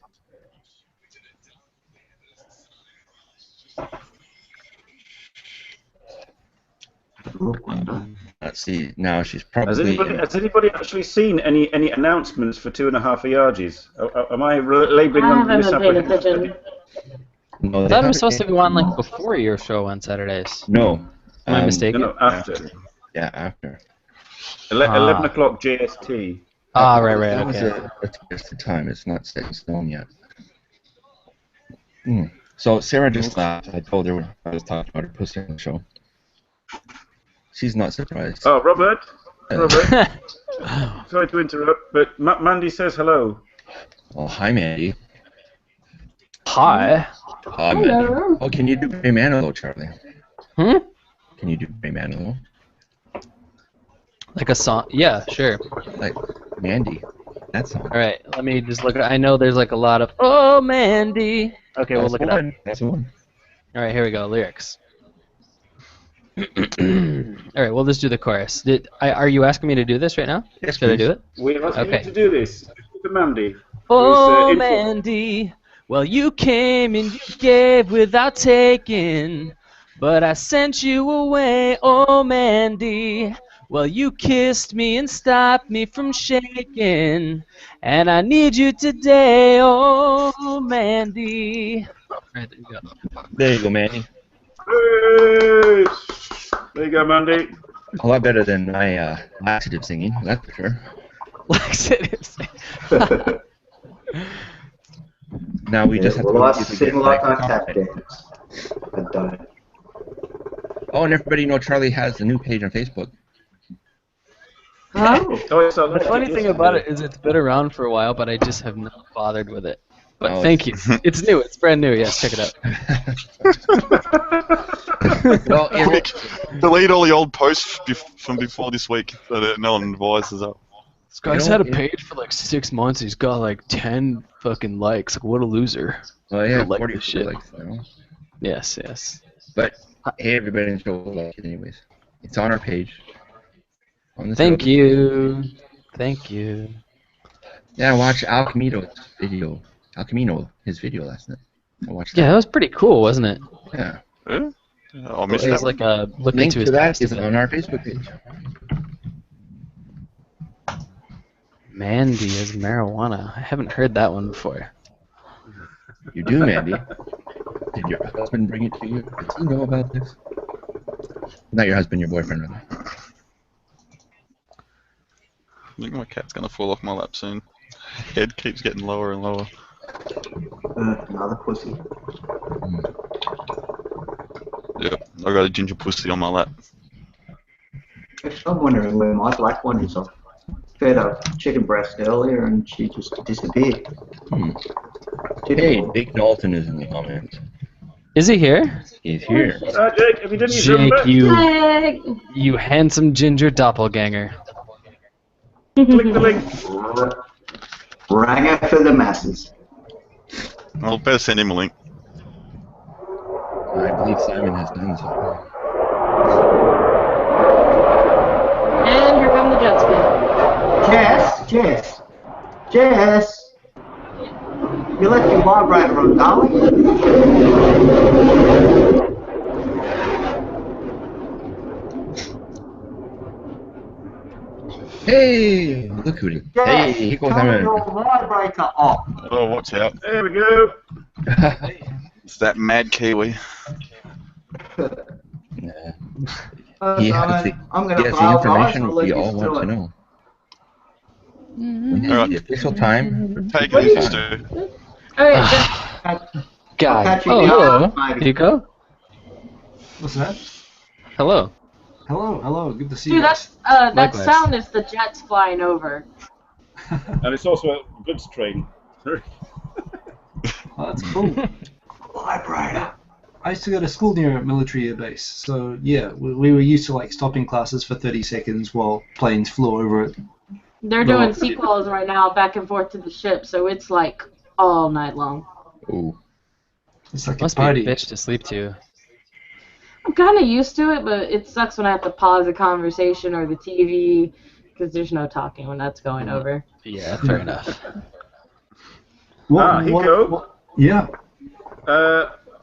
Let's see. Now she's probably. Has anybody actually seen any announcements for 2.5 Yards? Am I labouring on I haven't paid misapprehension? attention. No, I thought it was supposed to go on like before your show on Saturdays. No. Am I mistaken? No, after. Yeah, after. 11 o'clock JST. Ah, right, That okay. was just the time. It's not set in stone yet. So Sarah just laughed. I told her I was talking about her pussy on the show. She's not surprised. Oh, Robert. Sorry to interrupt, but Mandy says hello. Oh, hi, Mandy. Hi. Hi, Mandy. Oh, can you do Grey Manilow, Charlie? Can you do Grey Manilow? Like a song? Yeah, sure. Like Mandy. That song. All right, let me just look. I know there's like a lot of "Oh, Mandy." Okay, we'll look it up. That's the one. All right, here we go. Lyrics. All right, we'll just do the chorus. Are you asking me to do this right now? Yes, Should I please. do it? We're asking Okay. you to do this. To Mandy. Oh, Mandy, well, you came and you gave without taking, but I sent you away. Oh, Mandy, well, you kissed me and stopped me from shaking, and I need you today. Oh, Mandy. All right, there you go. There you go, Mandy. Hey! There you go, Mandy. A lot better than my laxative singing, that's for sure. Laxatives. Now we just have to. Well, I go to sing get like back I to tap content. dance. I don't. Oh, and everybody know Charlie has a new page on Facebook. Huh? Oh, yes, I The looked funny at it thing yesterday. about it is it's been around for a while, but I just have not bothered with it. But Oh, thank you. It's new. It's brand new. Yes, check it out. Well, Delete all the old posts from before this week so that no one advises up. This guy's You know, had a page for like 6 months. He's got like 10 fucking likes. Like, what a loser. well, yeah, like 40 this shit. likes now. Yes, yes. But hey, everybody in the show will like it anyways. It's on our page. On the Thank show. you. Thank you. Yeah, watch Al Camino's video. Al Camino, his video last night. I watched Yeah, that that. was pretty cool, wasn't it? Yeah. Yeah? I It missed was that. like a look Link into to his that past. is a bit. on our Facebook page. Mandy is marijuana. I haven't heard that one before. You do, Mandy. Did your husband bring it to you? Does he know about this? Not your husband, your boyfriend, rather. I think my cat's gonna fall off my lap soon. Head keeps getting lower and lower. Another pussy. Yep, I got a ginger pussy on my lap. I'm wondering where my black one is. I fed a chicken breast earlier and she just disappeared. Hey, Big Dalton is in the comments. Is he here? He's here. Jake, have you done your Zumba? Jake, Hey. you handsome ginger doppelganger. Click the link. Ranger for the masses. I'll better send him a link. I believe Simon has done so. And here come the jet ski. Jess! You left your vibrator on, darling? Hey, look who. Hey, here goes Turn your Simon. vibrator off. Oh, watch out. There we go. It's that mad Kiwi. Yeah. Oh, He Simon, has the, I'm he gonna has the bail, guys. I'll information let we you all want do to it. know. When is Alright. the official time? Take What it, do you- Stu. Alright, just I'll God. catch you Oh, in the hello. afternoon, maybe. Nico. What's that? Hello. Hello. Good to see you dude, guys. that Likewise. sound is the jets flying over. And it's also a goods train. Oh, that's cool. Vibrator. I used to go to school near a military air base, so yeah, we were used to like stopping classes for 30 seconds while planes flew over it. They're No. doing sequels right now, back and forth to the ship, so it's like all night long. Oh, It's like Must a party. be a bitch to sleep to. I'm kind of used to it, but it sucks when I have to pause a conversation or the TV because there's no talking when that's going over. Yeah, fair enough. Hiko. Yeah.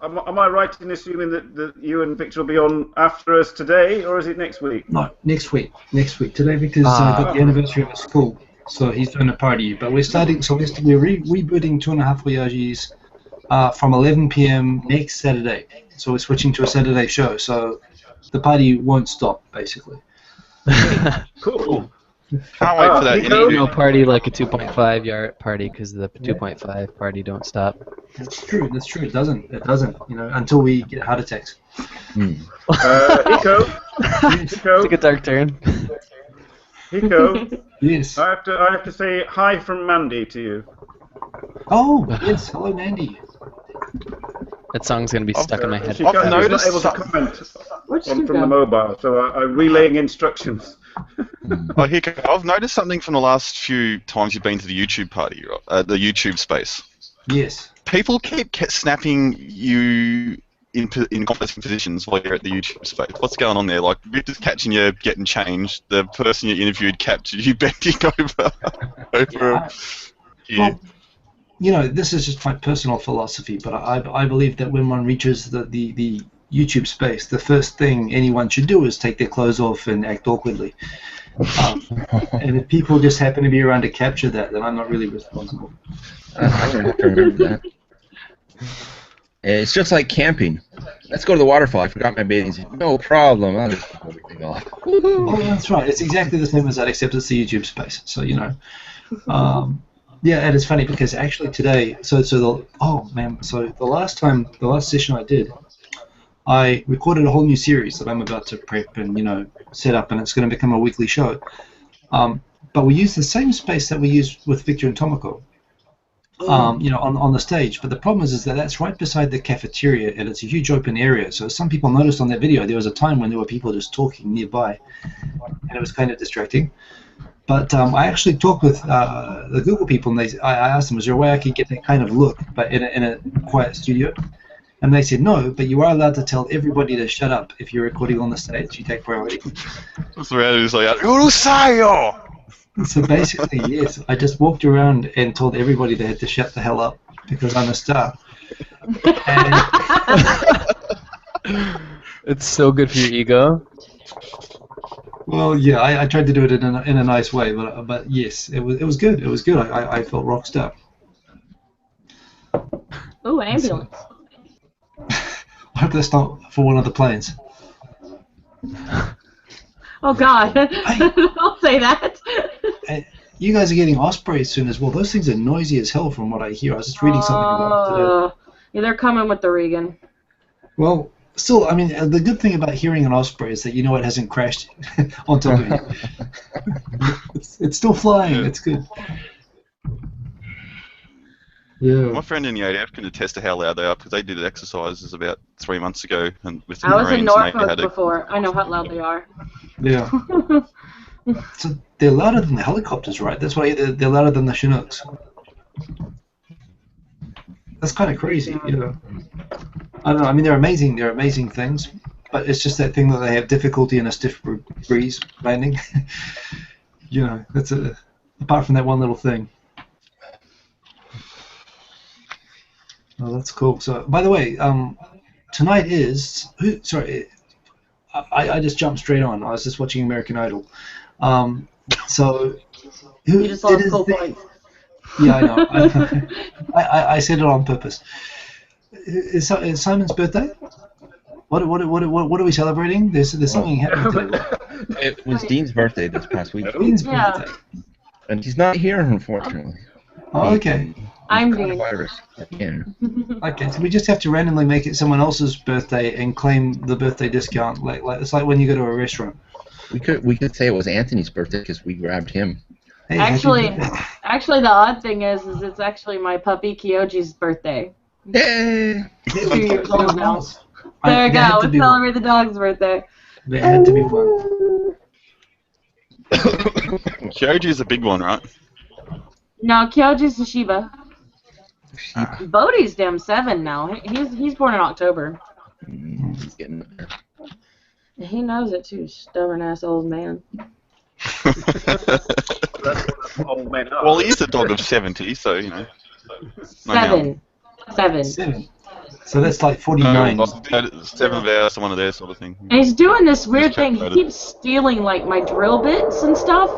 Am I right in assuming that you and Victor will be on after us today, or is it next week? No, next week. Today Victor's got the anniversary of his school, so he's doing a party. But we're starting, so we're rebooting 2.5 Voyages from 11 p.m. next Saturday. So we're switching to a Saturday show. So the party won't stop, basically. Cool. Can't wait for that Nico? interview. No party like a 2.5 yard party because the 2.5 party don't stop. That's true. It doesn't. You know, until we get heart attacks. Hiko. Took a dark turn. Hiko. Yes. I have to say hi from Mandy to you. Oh, yes. Hello, Mandy. That song's gonna be stuck in my head. She I've was not noticed able to some- comment Where'd from you the go? mobile, so I'm relaying instructions. Oh, Hiko, I've noticed something from the last few times you've been to the YouTube party, the YouTube space. Yes. People keep snapping you in competent positions while you're at the YouTube space. What's going on there? Like, Victor's catching you getting changed. The person you interviewed captured you bending over. Yeah. Well, you know, this is just my personal philosophy, but I believe that when one reaches the YouTube space, the first thing anyone should do is take their clothes off and act awkwardly. And if people just happen to be around to capture that, then I'm not really responsible. I'm gonna have to remember that. It's just like camping. Let's go to the waterfall. I forgot my bathing suit. No problem. I'll just take everything off. Oh, that's right. It's exactly the same as that, except it's the YouTube space. So, you know. Yeah, and it's funny because actually today, so the last session I did, I recorded a whole new series that I'm about to prep and, you know, set up, and it's going to become a weekly show. But we use the same space that we use with Victor and Tomoko, you know, on the stage. But the problem is that that's right beside the cafeteria, and it's a huge open area. So some people noticed on that video there was a time when there were people just talking nearby, and it was kind of distracting. But I actually talked with the Google people, and I asked them, is there a way I could get that kind of look, but in a quiet studio? And they said, no, but you are allowed to tell everybody to shut up if you're recording on the stage. You take priority. What's around is like, Urusayo! So basically, yes, I just walked around and told everybody they had to shut the hell up because I'm a star. And It's so good for your ego. well, yeah, I tried to do it in a nice way, but yes, it was good. It was good. I felt rock star. Ooh, ambulance. I hope that's not for one of the planes. Oh God! Don't say that. You guys are getting Ospreys soon as well. Those things are noisy as hell from what I hear. I was just reading something about it today. Yeah, they're coming with the Regan. Well, still, I mean, the good thing about hearing an Osprey is that you know it hasn't crashed on top of you. It's still flying. It's good. Yeah. My friend in the ADF can attest to how loud they are because they did exercises about 3 months ago and with the I was in Marines. And they Norfolk had before. I know how loud they are. Yeah. So they're louder than the helicopters, right? That's why they're louder than the Chinooks. That's kind of crazy, you know. I don't know. I mean, they're amazing. They're amazing things, but it's just that thing that they have difficulty in a stiff breeze landing. You know, that's apart from that one little thing. Oh, that's cool. So, by the way, tonight is sorry, I just jumped straight on. I was just watching American Idol. So, You just lost cool points. Yeah, I know. I said it on purpose. It's Simon's birthday. What are we celebrating? There's something happening today. It was Dean's birthday this past week, Dean's Yeah. birthday. and he's not here, unfortunately. Oh, okay. I'm He's Dean. coronavirus again. Okay, so we just have to randomly make it someone else's birthday and claim the birthday discount. Like it's like when you go to a restaurant. We could say it was Anthony's birthday because we grabbed him. Hey, happy Actually, birthday. the odd thing is it's actually my puppy Kyoji's birthday. Yay! 2 years old now. I- There we there had go. to Let's be one. celebrate the dog's birthday. There had to be one. Kyoji's a big one, right? No, Kyoji's a Shiba. Sheep. Bodhi's damn 7 now. He's born in October. He's getting up there. He knows it too, stubborn ass old man. Old men are. Well, he's a dog of 70, so, you know. No doubt. 7. 7. So that's like No, 49. like 7 vows to one of their sort of thing. And he's doing this weird Just thing. He check keeps stealing like my drill bits and stuff,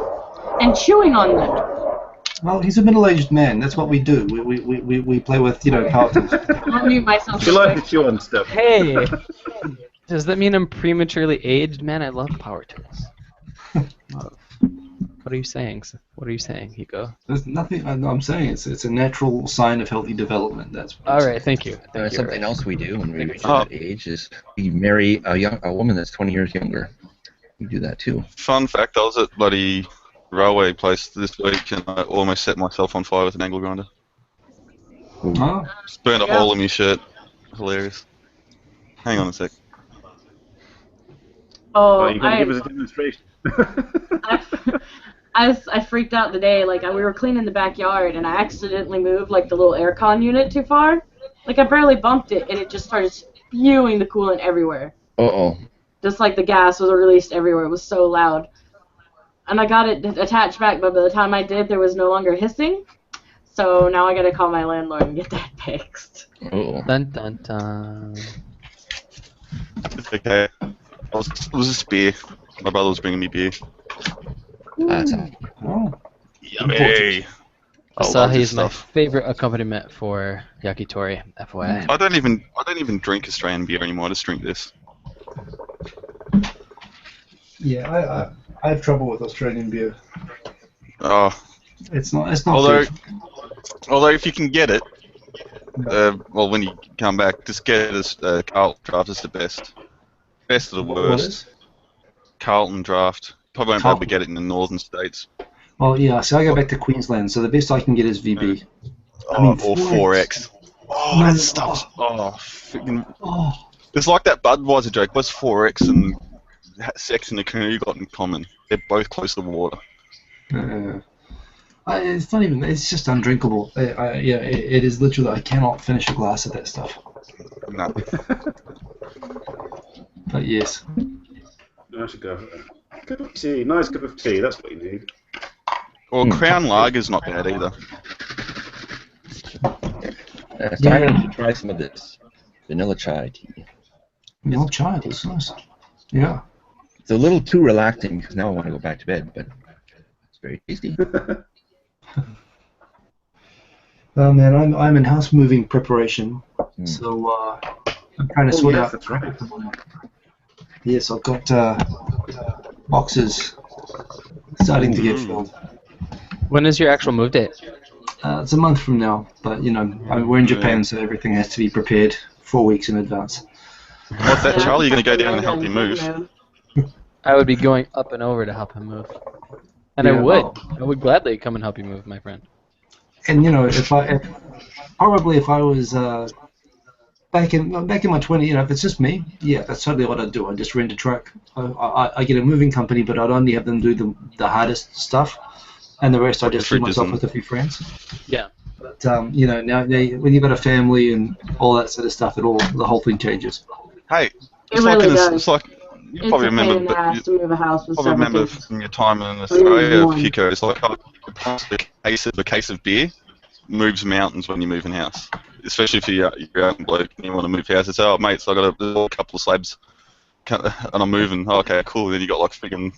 and chewing on them. Well, he's a middle-aged man. That's what we do. We play with, characters. I'll mute myself. You real like quick. to chew on stuff. Hey, does that mean I'm prematurely aged? Man, I love power tools. What are you saying? What are you saying, Hiko? There's nothing. I'm saying it's a natural sign of healthy development. That's what I'm All saying. right, thank you. Thank you. Something else we do when we reach Oh. that age is we marry a woman that's 20 years younger. We do that too. Fun fact, I was at bloody railway place this week and I almost set myself on fire with an angle grinder. Oh, Just burned a Yeah. hole in my shirt. Hilarious. Hang on a sec. Oh, You're going to give us a demonstration. I freaked out the day, like, we were cleaning the backyard, and I accidentally moved, like, the little aircon unit too far. Like, I barely bumped it, and it just started spewing the coolant everywhere. Uh-oh. Just like the gas was released everywhere. It was so loud. And I got it attached back, but by the time I did, there was no longer hissing. So now I gotta call my landlord and get that fixed. Uh-oh. Dun dun dun. It's okay. It was just beer. My brother was bringing me beer. That's oh. Yummy. I love Asahi this is my stuff. favorite accompaniment for yakitori, FYI. I don't even drink Australian beer anymore. I just drink this. Yeah, I have trouble with Australian beer. Oh, It's not although good. if you can get it, well, when you come back, just get it as Carlton Draft is the best. Best of the What worst. is? Carlton Draft. Probably won't be able to Carlton. get it in the northern states. Well, yeah. So I go back to Queensland. So the best I can get is VB. I mean, or 4X. Oh, No, that no, stuff's. Oh, freaking. Oh, It's like that Budweiser joke. What's 4X and sex in the canoe got in common? They're both close to the water. it's not even. It's just undrinkable. It is literally. I cannot finish a glass of that stuff. No. But yes. I should go. Cup of tea, nice cup of tea. That's what you need. Well, Crown Lager's not bad either. Simon should try some of this vanilla chai tea. No child. It's nice. Yeah. It's a little too relaxing because now I want to go back to bed, but it's very tasty. Oh man, I'm in house moving preparation, Mm. so I'm trying to sort out. That's right. Yes, I've got boxes starting to get filled. When is your actual move date? It's a month from now, but we're in Japan, so everything has to be prepared 4 weeks in advance. What's that, Charlie? You're going to go down and help you move? I would be going up and over to help him move. And Yeah, I would gladly come and help you move, my friend. And if I was back in my 20s, if it's just me, yeah, that's totally what I'd do. I'd just rent a truck. I get a moving company, but I'd only have them do the hardest stuff, and the rest I just do myself with a few friends. Yeah. But now when you've got a family and all that sort of stuff, the whole thing changes. Hey, It really does. it's like you It's probably a pain remember, in the ass to move a house with probably several remember kids. from your time in Australia, one. Hiko, it's like the case of beer moves mountains when you move in house. Especially if you're a young bloke and you want to move houses. Oh, mate, so I got a couple of slabs. and I'm moving. Oh, okay, cool. Then you got like friggin'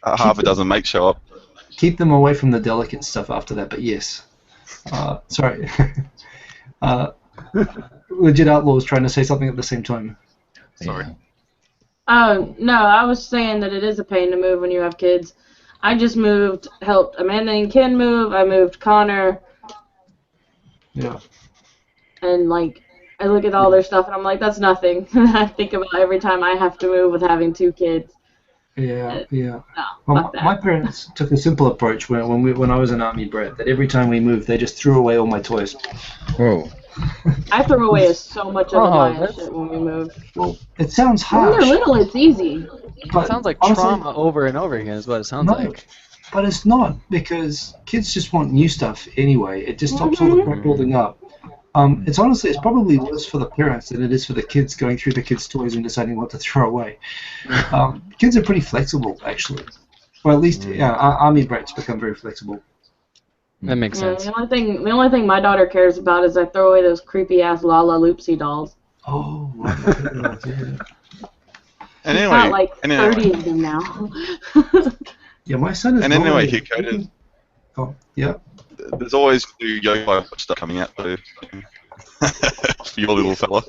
half a dozen mates show up. Keep them away from the delicate stuff after that, but yes. Sorry. Legit Outlaw was trying to say something at the same time. Sorry. Oh, no, I was saying that it is a pain to move when you have kids. I just moved, helped Amanda and Ken move. I moved Connor. Yeah. And, like, I look at all their stuff and I'm like, that's nothing. I think about every time I have to move with having 2 kids. Yeah. No, Well, fuck that. my parents took a simple approach when I was an army brat, that every time we moved, they just threw away all my toys. Whoa. I threw away so much of Oh, my that's- shit when we moved. Well, it sounds When harsh. they're little, it's easy. But It sounds like honestly, trauma over and over again is what it sounds No. like. But it's not, because kids just want new stuff anyway. It just stops all the crap building up. It's probably worse for the parents than it is for the kids going through the kids' toys and deciding what to throw away. Kids are pretty flexible, actually. Or at least army brats become very flexible. That makes Yeah, sense. the only thing my daughter cares about is I throw away those creepy ass Lala Loopsy dolls. Oh, right. And She's got anyway, like 30 of them now. Yeah, my son is. and anyway, normally- Hiko, Oh, yeah. there's always new Yo-Yo stuff coming out though. For your little fella.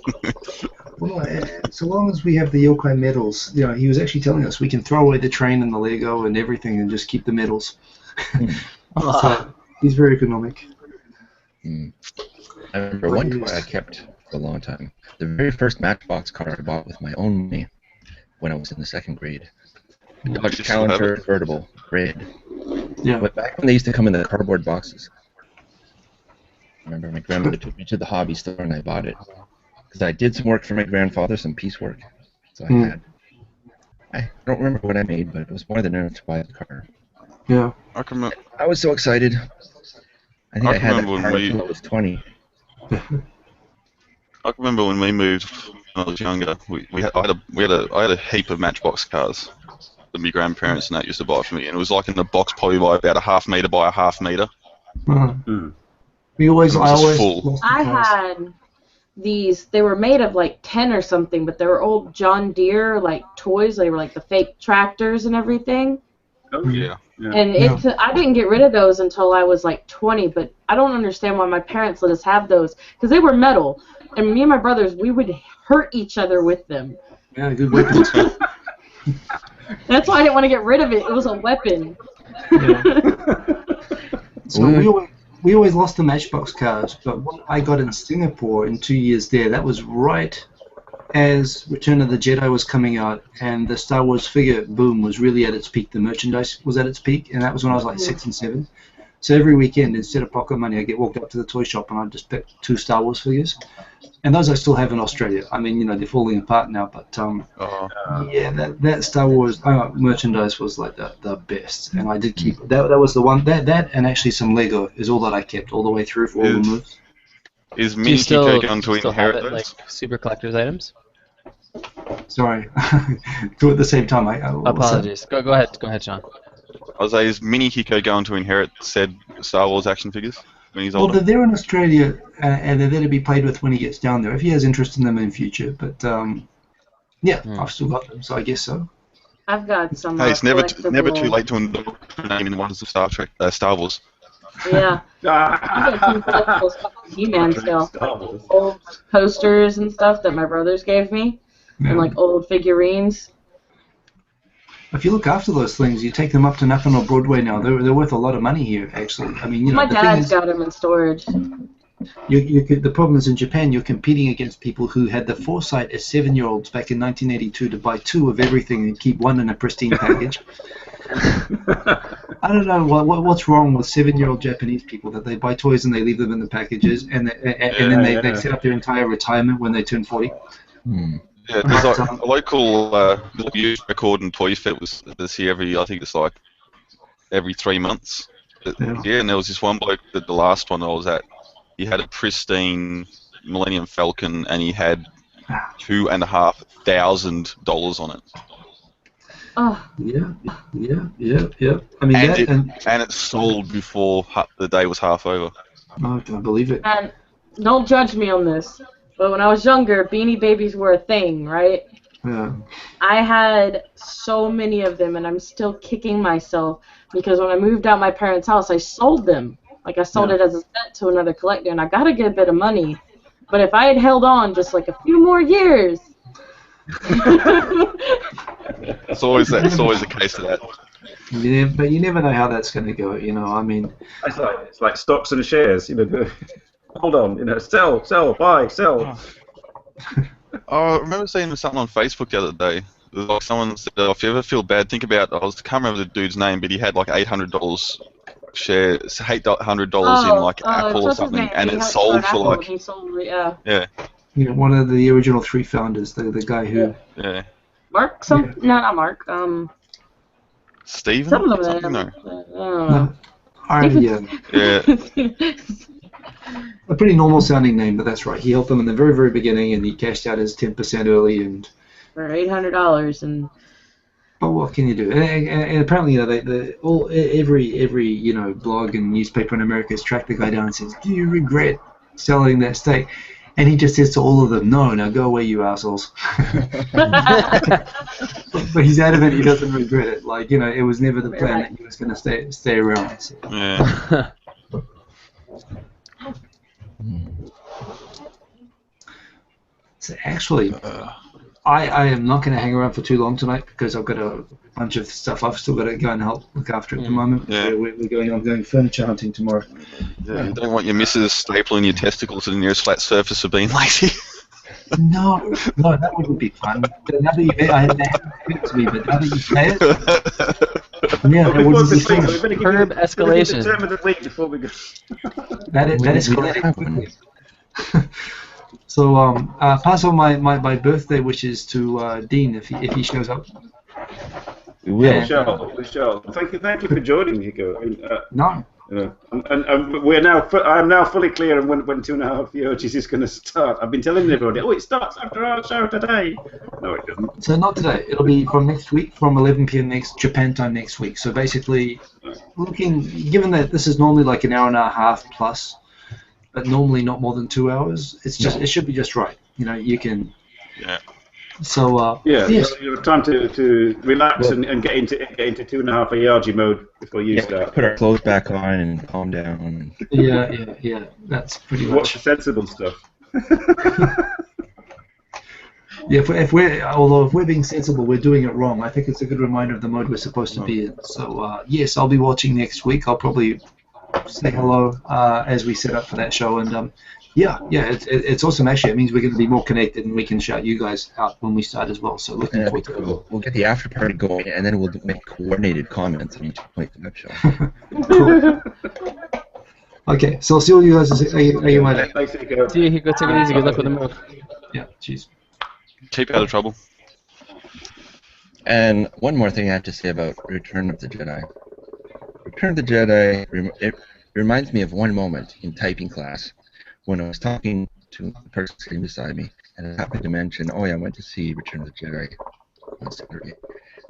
Well, so long as we have the yokai medals, he was actually telling us we can throw away the train and the Lego and everything and just keep the medals. So he's very economic. I remember one car I kept for a long time. The very first Matchbox car I bought with my own money when I was in the 2nd grade. Dodge You still have Challenger it? convertible, red. Yeah. But back when they used to come in the cardboard boxes. I remember my grandmother took me to the hobby store and I bought it. Because I did some work for my grandfather, some piecework. So I don't remember what I made, but it was more than enough to buy the car. Yeah. I can remember. I was so excited. I think I, I had that remember when car we- until I was 20. I can remember when we moved when I was younger. I had a heap of Matchbox cars that my grandparents and that used to buy for me, and it was like in the box probably by about a half meter by a half meter. I always full. lost the I cars. had these, they were made of like 10 or something, but they were old John Deere like toys. They were like the fake tractors and everything. Oh yeah. And I didn't get rid of those until I was like 20, but I don't understand why my parents let us have those, because they were metal, and me and my brothers, we would hurt each other with them. Yeah, good weapons. That's why I didn't want to get rid of it. It was a weapon. So we always lost the Matchbox cars, but what I got in Singapore in 2 years there, that was right as Return of the Jedi was coming out, and the Star Wars figure boom was really at its peak. The merchandise was at its peak, and that was when I was like 6 and 7. So every weekend, instead of pocket money, I get walked up to the toy shop and I'd just pick 2 Star Wars figures. And those I still have in Australia. I mean, they're falling apart now, but yeah, that Star Wars merchandise was like the best, and I did keep it. That was the one, that and actually some Lego is all that I kept all the way through for all the moves. Is Do you Mini still, Hiko going to still have inherit it, those? like super collector's items? Sorry, do it at the same time. Apologies. Go ahead, Sean. I was saying, is Mini Hiko going to inherit said Star Wars action figures when he's Well, older? they're there in Australia, and they're there to be played with when he gets down there, if he has interest in them in future. But yeah, I've still got them, so I guess so. I've got some. Hey, it's never too collectible- late to indulge in the wonders of Star Wars. Yeah. I've got some collectible stuff from He-Man still. Old posters and stuff that my brothers gave me, and like old figurines. If you look after those things, you take them up to Nothing or Broadway now. They're worth a lot of money here, actually. I mean, My the thing dad's is, got them in storage. the problem is in Japan, you're competing against people who had the foresight as 7-year-olds back in 1982 to buy 2 of everything and keep 1 in a pristine package. I don't know what's wrong with 7-year-old Japanese people, that they buy toys and they leave them in the packages, and then they set up their entire retirement when they turn 40. Yeah, there's like a local used record and toy fair was this here I think it's like every 3 months. Yeah, and there was this one bloke that the last one I was at, he had a pristine Millennium Falcon and he had $2,500 on it. Oh. Yeah. I mean, and it sold before the day was half over. Oh, I can't believe it. And don't judge me on this, but when I was younger, Beanie Babies were a thing, right? Yeah. I had so many of them, and I'm still kicking myself because when I moved out my parents' house, I sold them. Like, I sold it as a set to another collector, and I got to get a bit of money. But if I had held on just like a few more years. It's always the case of that. But you never know how that's going to go. You know, I mean, It's like stocks and shares. You know, hold on. You know, sell, buy, sell. Oh, I remember seeing something on Facebook the other day. It was like someone said, oh, if you ever feel bad, think about. I can't remember the dude's name, but he had like $800 shares, $800 in like Apple or what's his something, name? and He it helped sold start for Apple, like and he sold it, yeah. yeah. you know, one of the original 3 founders, the guy who. Yeah. Mark? No, not Mark. Steven? Some of Something? them. No. Yeah. A pretty normal sounding name, but that's right. He helped them in the very, very beginning, and he cashed out his 10% early, and. For $800, and. But what can you do? And apparently, you know, every you know blog and newspaper in America has tracked the guy down and says, "Do you regret selling that stake?" And he just says to all of them, "No, now go away, you assholes." But he's adamant he doesn't regret it. Like, you know, it was never the plan that he was going to stay around. So. Yeah. So actually, I am not going to hang around for too long tonight because I've got a bunch of stuff I've still got to go and help look after at the moment. Yeah. I'm going furniture hunting tomorrow. Yeah, you don't want your missus stapling your testicles to the nearest flat surface for being lazy. No, that wouldn't be fun. But now that you I haven't it to me, but now that you say it, yeah, that wouldn't be fun. Herb escalation. Before we go. That escalated quickly. So pass on my birthday wishes to Dean if he shows up. We will. We shall. Thank you for joining, Hiko. No. And we're now. I am now fully clear on when 2.5 Years is going to start. I've been telling everybody, it starts after our show today. No, it doesn't. So not today. It'll be from next week, from 11 p.m. Japan time next week. So basically, given that this is normally like an hour and a half plus, but normally not more than 2 hours, it should be just right. You know, you can. Yeah. So yes. You have time to relax and get into 2.5 Ayaji mode before you start. Put our clothes back on and calm down. Yeah. That's pretty much. Watch the sensible stuff. Yeah, if we're being sensible, we're doing it wrong. I think it's a good reminder of the mode we're supposed to be in. So yes, I'll be watching next week. I'll probably say hello as we set up for that show, and it's awesome. Actually, it means we're going to be more connected, and we can shout you guys out when we start as well. So looking forward to it. We'll get the after party going, and then we'll make coordinated comments on each point of that show. Cool. Okay, so I'll see all you guys. Are you my day? Thanks, Hiko. See you, Hiko. Take it easy. Good luck with the move. Yeah, cheers. Keep out of trouble. And one more thing I have to say about Return of the Jedi. Return of the Jedi, it reminds me of one moment in typing class when I was talking to the person sitting beside me, and I happened to mention, I went to see Return of the Jedi on Saturday.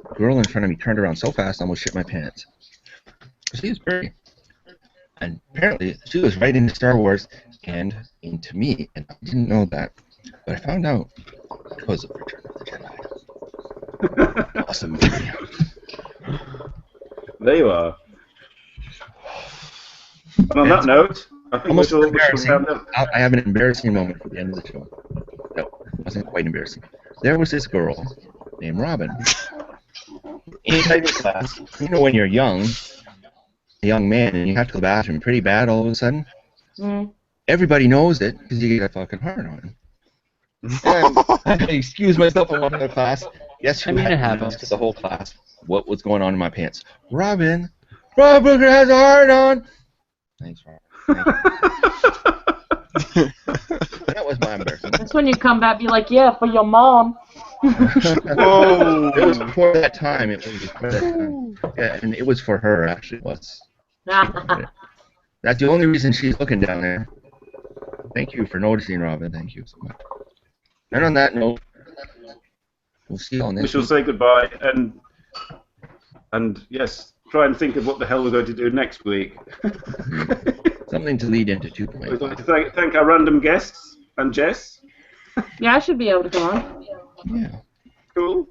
The girl in front of me turned around so fast I almost shit my pants. She was pretty. And apparently she was right into Star Wars and into me, and I didn't know that. But I found out because of Return of the Jedi. Awesome movie. There you are. And on that note, I think Almost we're embarrassing. all I have an embarrassing moment for the end of the show. No, it wasn't quite embarrassing. There was this girl named Robin in typing class. You know when you're young, a young man, and you have to go to the bathroom pretty bad all of a sudden? Everybody knows it because you get a fucking hard on. And I had to excuse myself in one other class. Yes, I mean, it happens to the whole class what was going on in my pants. Robin has a hard on. Thanks, Robin. That was my embarrassment. That's when you come back, be like, yeah, for your mom. Whoa! It was before that time. Yeah, and it was for her. Actually, it was. That's the only reason she's looking down there. Thank you for noticing, Robin. Thank you so much. And on that note, we'll see you all next week. We shall say goodbye, and yes, try and think of what the hell we're going to do next week. Something to lead into 2.5. We'd like to thank our random guests and Jess. Yeah, I should be able to come on. Yeah. Cool.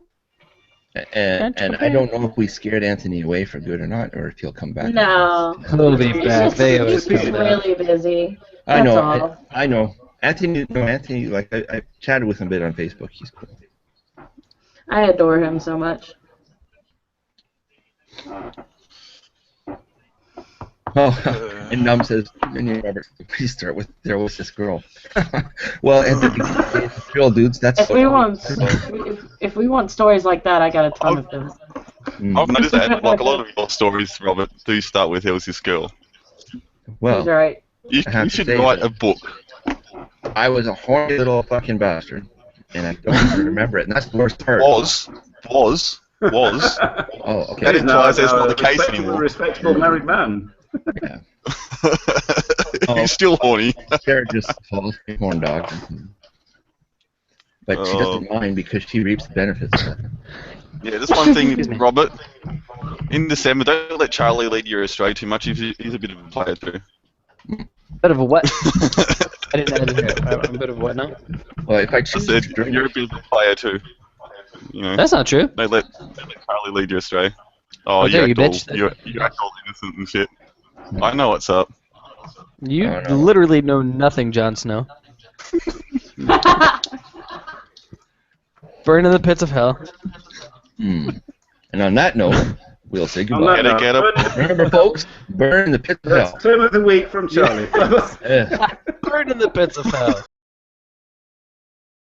And I don't know if we scared Anthony away for good or not, or if he'll come back. No. He'll be back. They always He's just come back. really busy. I know. That's all. I know. Anthony. No, Anthony. Like I chatted with him a bit on Facebook. He's cool. I adore him so much. Oh, and Num says, Robert, please start with there was this girl. Well, Anthony, real dudes. That's If we want stories like that, I got a ton of them. I've noticed that, like a lot of your stories, Robert, do start with "There was this girl." Well, He's right. You should write a book. I was a horny little fucking bastard, and I don't remember it. And that's the worst part. Was. Oh, okay. That implies that's not the case respectable, anymore. Respectable married man. Yeah. He's still horny. Sarah just calls me horn dog. But she doesn't mind because she reaps the benefits of it. Yeah, just one thing, Robert. In December, don't let Charlie lead you astray too much. He's a bit of a player too. Bit of a what? I didn't hear it. I'm a bit of a what now? Well, if I choose said to drink, you're a bit of a player too. You know. That's not true. Don't let Charlie lead you astray. Oh, Okay, you you act all, bitch. you act all innocent and shit. I know what's up. You Oh, no. literally know nothing, Jon Snow. Burn in the pits of hell. And on that note, we'll say goodbye. Get up. Remember, folks, burn in the pits of hell. That's term of the week from Charlie. Yeah. Burn in the pits of hell.